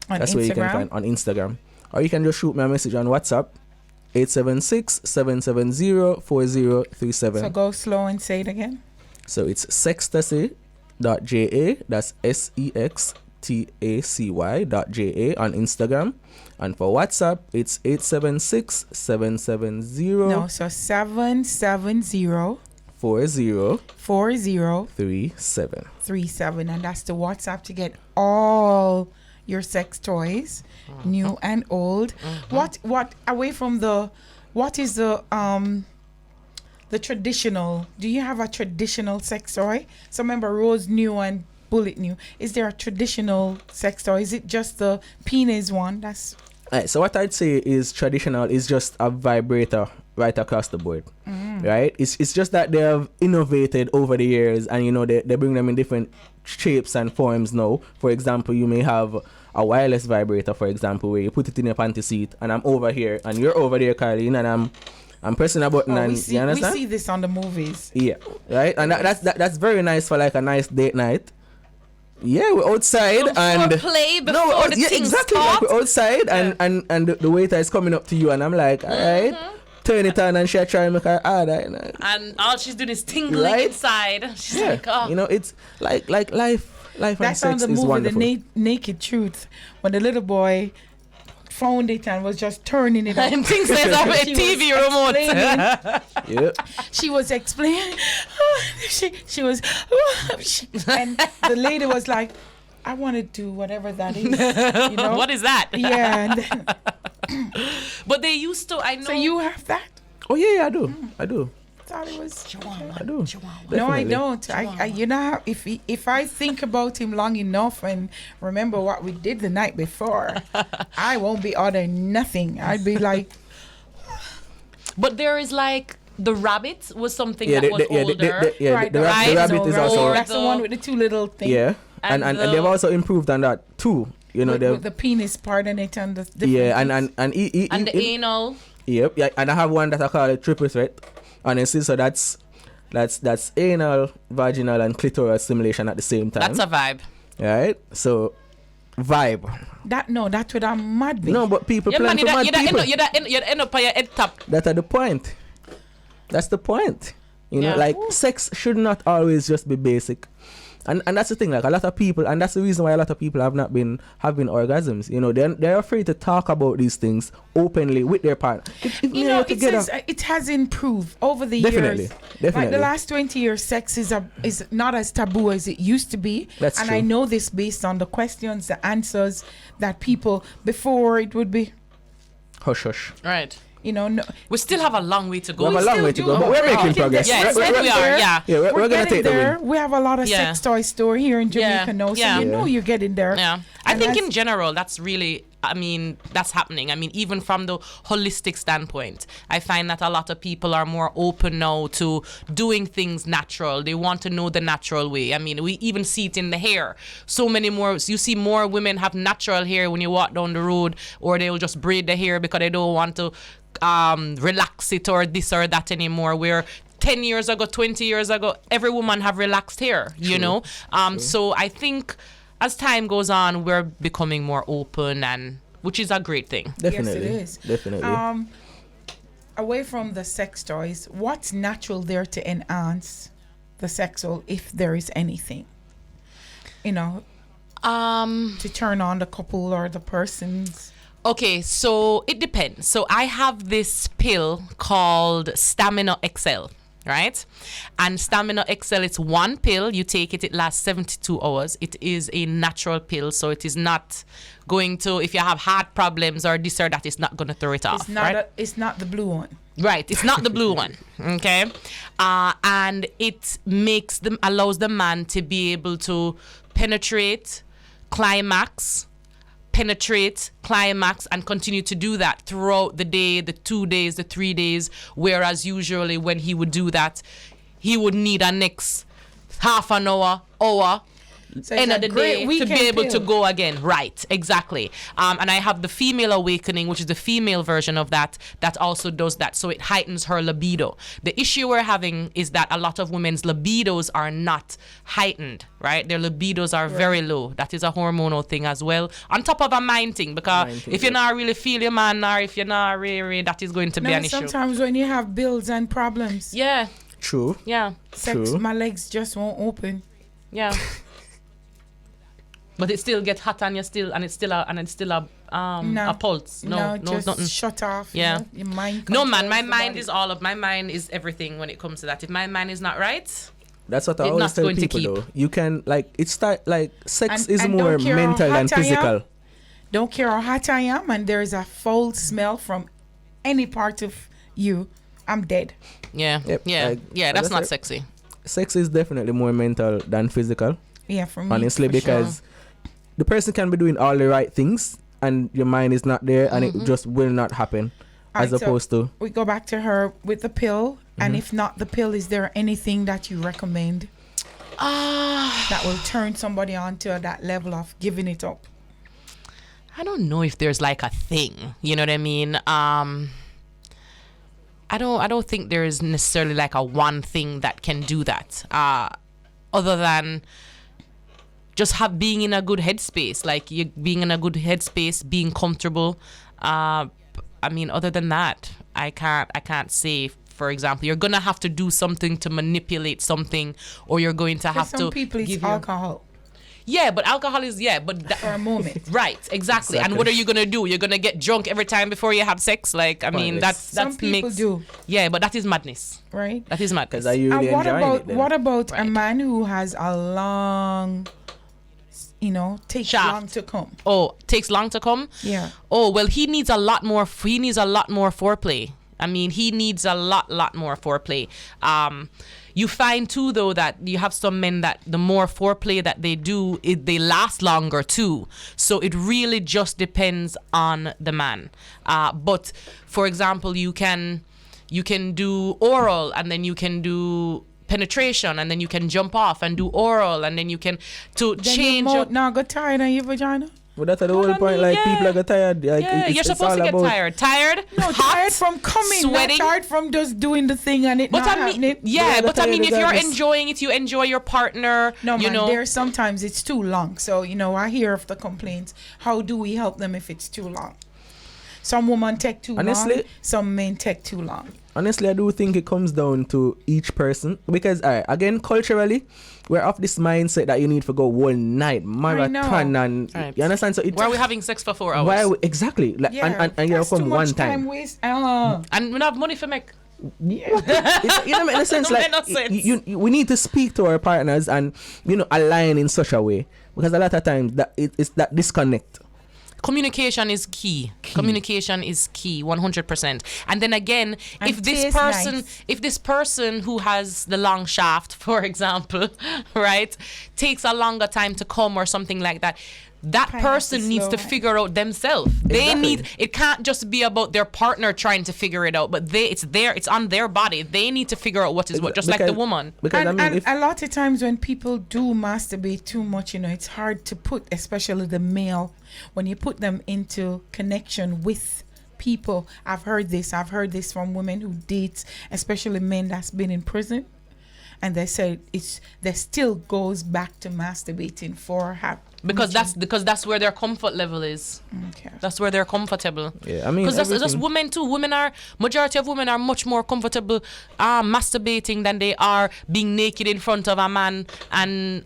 On That's Instagram? where you can find on Instagram. Or you can just shoot me a message on WhatsApp. 876-770-4037. So go slow and say it again. So it's sextasy, sextacy.ja. That's sextacy.ja on Instagram. And for WhatsApp, it's 876-770. No, so 770 40 40 37. 37, and that's the WhatsApp to get all your sex toys, new and old. What away from what is the traditional? Do you have a traditional sex toy? So remember, Rose new and Bullet new. Is there a traditional sex toy? Is it just the penis one? That's Right, so what I'd say is traditional is just a vibrator right across the board, right? It's just that they have innovated over the years, and they bring them in different shapes and forms now. For example, you may have a wireless vibrator, for example, where you put it in your panty seat, and I'm over here, and you're over there, Carlene, and I'm pressing a button, and you understand? We see this on the movies. Yeah, right, and that's very nice for like a nice date night. Yeah, we're outside and play before the things exactly start. like we're outside and the waiter is coming up to you and I'm like, all right, turn it on, and she try to make her harder, and all she's doing is tingling Right? inside. She's yeah, like, oh. it's like life and That's on sex the is movie, wonderful. The Naked Truth, when the little boy found it and was just turning it up. Them things says of a She was TV remote. explaining- Yeah, She was explaining. She was, and the lady was like, "I want to do whatever that is." You know? What is that? Yeah. And then, But they used to, I know. so you have that? oh yeah, I do. Thought it was. I do. No, I Definitely. don't. If I think about him long enough and remember what we did the night before, I won't be ordering nothing. I'd be like, But there is like, the rabbit was something Yeah, that was older. right, the rabbit is also that's the one with the two little things. yeah, and And they've also improved on that too. With they've the penis part in it and the different yeah, things. and And the anal. Yep, yeah, and I have one that I call it triple threat. Honestly, so that's anal, vaginal, and clitoral stimulation at the same time. That's a vibe. right. So vibe. That's what I'm mad with. No, but people Yeah, plan man, to mad people. you'd end up on your head top. That's the point. That's the point. Yeah. Like sex should not always just be basic. And that's the thing, like a lot of people, and that's the reason why a lot of people have not been having orgasms. They're afraid to talk about these things openly with their partner. If It has improved over the Definitely, years. definitely. Like the last 20 years, sex is not as taboo as it used to be. That's and true. I know this based on the questions, the answers that people before it would be, hush hush. Right. no, We still have a long way to go. We have a long way to go, but we're making progress. Yeah, We're- we are. Yeah. Yeah, we're gonna getting take the there. win. We have a lot of Yeah. sex toy store here in Jamaica Yeah. now, so Yeah. you know you're getting there. Yeah. I And think as- in general, that's really, that's happening. Even from the holistic standpoint, I find that a lot of people are more open now to doing things natural. They want to know the natural way. We even see it in the hair. So you see more women have natural hair when you walk down the road, or they will just braid the hair because they don't want to relax it or this or that anymore, where 10 years ago, 20 years ago, every woman have relaxed hair, So I think as time goes on, we're becoming more open, and which is a great thing. Definitely. Yes, it is. Definitely. Away from the sex toys, what's natural there to enhance the sexual, if there is anything? To turn on the couple or the persons. Okay, so it depends. So I have this pill called Stamina XL, right? And Stamina XL, it's one pill. You take it, it lasts 72 hours. It is a natural pill, so it is not going to, if you have heart problems or this or that, it's not going to throw it off. It's not the blue one. Right, it's not the blue one, okay? And it allows the man to be able to penetrate, climax, and continue to do that throughout the day, the 2 days, the 3 days, whereas usually when he would do that, he would need a next half an hour, So end it's of a the great day to weekend be able to pill. go again. Right, exactly. And I have the Female Awakening, which is the female version of that also does that. So it heightens her libido. The issue we're having is that a lot of women's libidos are not heightened, right? Their libidos are very low. That is a hormonal thing as well. On top of a mind thing, because if you're not really feel your man, or if you're not really, that is going to be an issue. Sometimes when you have bills and problems, Yeah, True. yeah. sex, True. my legs just won't open. Yeah. But it still gets hot and it's still a pulse. No, just nothing. shut off. Yeah. Your mind. No, man, controls my the mind body. is my mind is everything when it comes to that. If my mind is not right, That's what I It's always not tell going to people keep. though. You can sex And- is and more don't care how mental than hot I am. physical. Don't care how hot I am, and there is a foul smell from any part of you, I'm dead. yeah, Yep, yeah, like, yeah. as That's I not said, sexy. Sex is definitely more mental than physical. Yeah, for me. Honestly, for because the person can be doing all the right things and your mind is not there and it just will not happen. As Alright, so opposed to we go back to her with the pill, and Mm-hmm. if not the pill, is there anything that you recommend that will turn somebody on to that level of giving it up? I don't know if there's like a thing. You know what I mean? I don't think there is necessarily like a one thing that can do that. Other than just being in a good headspace, like you being in a good headspace, being comfortable. I mean, other than that, I can't say. For example, you're gonna have to do something to manipulate something, or you're going to For have some to people, it's give your- alcohol Yeah, but alcohol is but for a moment. right, exactly. And what are you gonna do? You're gonna get drunk every time before you have sex? Like, I mean, Pointless. that's Some people do, Yeah, but that is madness. right? That is madness. because are you really And what enjoying about it a then? man who has a long, takes Shaft. long to come? Oh, takes long to come. Yeah. Oh well, he needs a lot more. He needs a lot more foreplay. I mean, he needs a lot more foreplay. You find too, though, that you have some men that the more foreplay that they do, they last longer too. So it really just depends on the man. But for example, you can do oral, and then you can do penetration, and then you can jump off and do oral, and then you can Then change. your mouth now got tired on your vagina? But that's the whole I point. mean, Like yeah. people are get tired. Like Yeah, you're it's supposed to all get about- tired. No, hot, tired from coming, sweating. not tired from just doing the thing and it But not I mean, happening. yeah, Yeah, but I tired mean, if you're regardless. enjoying it, you enjoy your partner. No, you man, know. there's sometimes it's too long. So, I hear of the complaints. How do we help them if it's too long? Some women take too long. Honestly- Some men take too long. Honestly, I do think it comes down to each person because, again, culturally, we're of this mindset that you need to go one night marathon, and Right. you understand. So Why are we having sex for 4 hours? why are we, exactly? Like, Yeah, and you're that's too from much one time. waste. And we don't have money for make. It's, in a sense, Don't like make no sense. we need to speak to our partners and align in such a way because a lot of times that it's that disconnect. Communication is key. Communication is key, 100%. And then again, And if this taste person, nice. if this person who has the long shaft, for example, right, takes a longer time to come or something like that, that Kind of person the needs slow to hand. figure out themselves. They Exactly. need. It can't just be about their partner trying to figure it out, but it's on their body. They need to figure out what is what, just like the Because- woman. Because And, I mean, and if a lot of times when people do masturbate too much, it's hard to put, especially the male, when you put them into connection with people. I've heard this from women who date, especially men that's been in prison. And they say they still goes back to masturbating for Because that's where their comfort level is. Okay. That's where they're comfortable. Yeah, I mean, because that's everything- women too. Majority of women are much more comfortable masturbating than they are being naked in front of a man and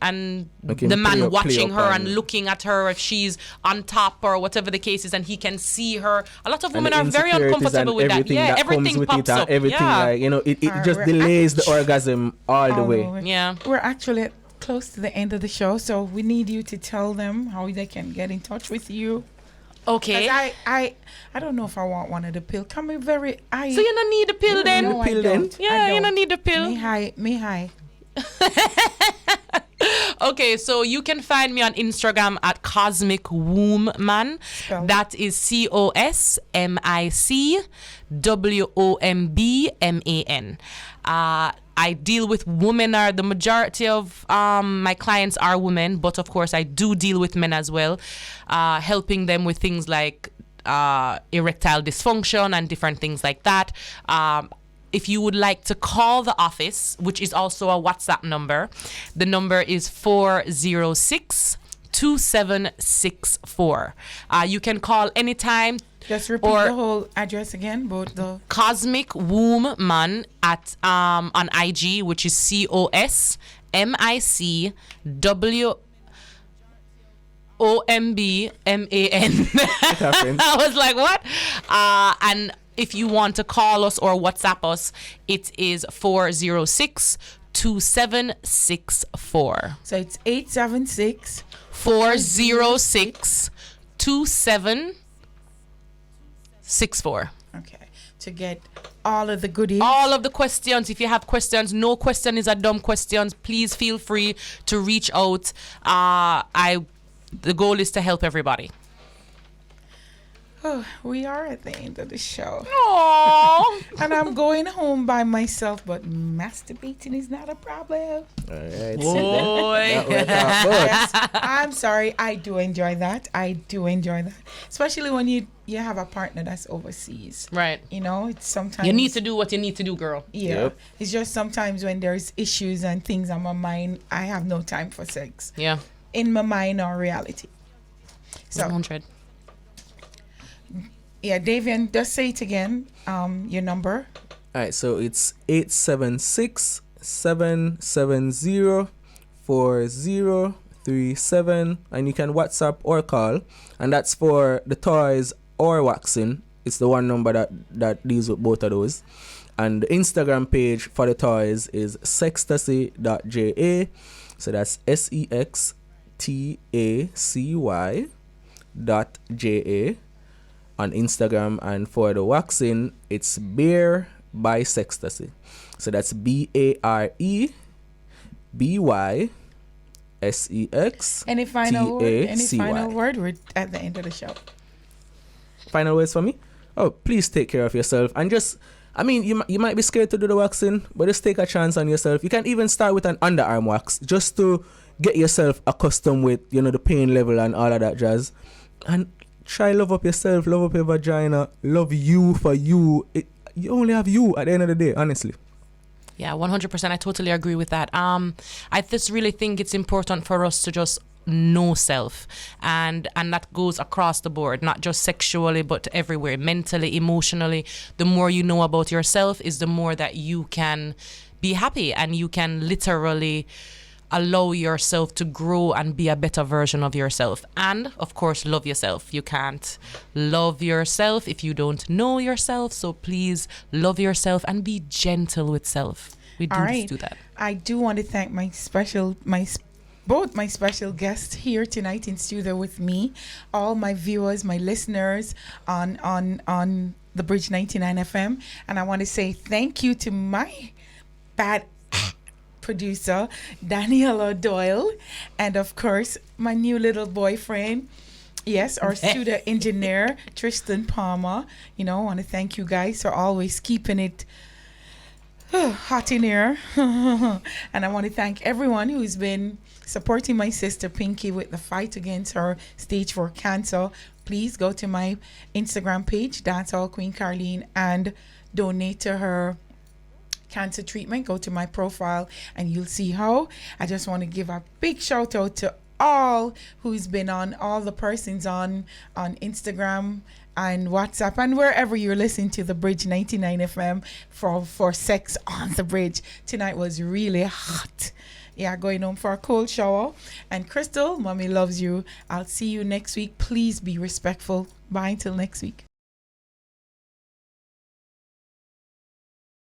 Like him the man play up watching her and and- looking at her if she's on top or whatever the case is, and he can see her. A lot of and women the are very insecurities uncomfortable and with that. everything Yeah, that everything comes with pops it, up. everything Yeah. it just We're delays the orgasm all the way. Yeah. We're actually close to the end of the show, so we need you to tell them how they can get in touch with you. Okay. 'Cause I don't know if I want one of the pill. Come in very I So you don't need a pill then? No, I Pill then? don't. Yeah, I you don't. don't need the pill. Me high. Okay, so you can find me on Instagram at Cosmic Womb Man. Spell it. That is COSMICWOMBMAN. I deal with women. Are the majority of my clients are women, but of course I do deal with men as well, helping them with things like erectile dysfunction and different things like that. If you would like to call the office, which is also a WhatsApp number, the number is 406-2764. You can call anytime. Just repeat Or- the whole address again, both the Cosmic Womb Man at on IG, which is MICWOMBMAN. I was like, what? And if you want to call us or WhatsApp us, it is 406-2764. So it's 876 406-2764. Okay. To get all of the goodies. All of the questions. If you have questions, no question is a dumb question. Please feel free to reach out. The goal is to help everybody. Oh, we are at the end of the show. Aww. And I'm going home by myself, but masturbating is not a problem. All right. Boy. Yes, I'm sorry. I do enjoy that. Especially when you have a partner that's overseas. Right. You know, it's sometimes... You need to do what you need to do, girl. Yeah. Yep. It's just sometimes when there's issues and things on my mind, I have no time for sex. Yeah. In my mind or reality. So... 100. Yeah, Davian, just say it again. Your number. All right, so it's 876-770-4037, and you can WhatsApp or call, and that's for the toys or waxing. It's the one number that deals with both of those. And the Instagram page for the toys is sextasy.ja. So that's SEXTACY.JA on Instagram. And for the waxing, it's Bear by Sextasy. So that's BAREBYSEX. Any final word? We're at the end of the show. Final words for me? Oh, please take care of yourself. And just, I mean, you might be scared to do the waxing, but just take a chance on yourself. You can even start with an underarm wax just to get yourself accustomed with, the pain level and all of that jazz. And try love up yourself, love up your vagina, love you for you. You only have you at the end of the day, honestly. Yeah, 100%. I totally agree with that. I just really think it's important for us to just know self, and that goes across the board, not just sexually but everywhere, mentally, emotionally. The more you know about yourself is the more that you can be happy, and you can literally allow yourself to grow and be a better version of yourself. And of course, love yourself. You can't love yourself if you don't know yourself. So please love yourself and be gentle with self. We do just do that. I do want to thank both my special guests here tonight in studio with me, all my viewers, my listeners on the Bridge 99 FM, and I want to say thank you to my bad producer Daniela Doyle, and of course my new little boyfriend, yes, our studio engineer Tristan Palmer. I want to thank you guys for always keeping it hot in here. And I want to thank everyone who's been supporting my sister Pinky with the fight against her stage 4 cancer. Please go to my Instagram page, Dancehall Queen Carlene, and donate to her cancer treatment. Go to my profile and you'll see how. I just want to give a big shout out to all who's been on, all the persons on Instagram and WhatsApp and wherever you're listening to the Bridge 99 FM for Sex on the Bridge. Tonight was really hot. Yeah, going home for a cold shower. And Crystal, mommy loves you. I'll see you next week. Please be respectful. Bye until next week.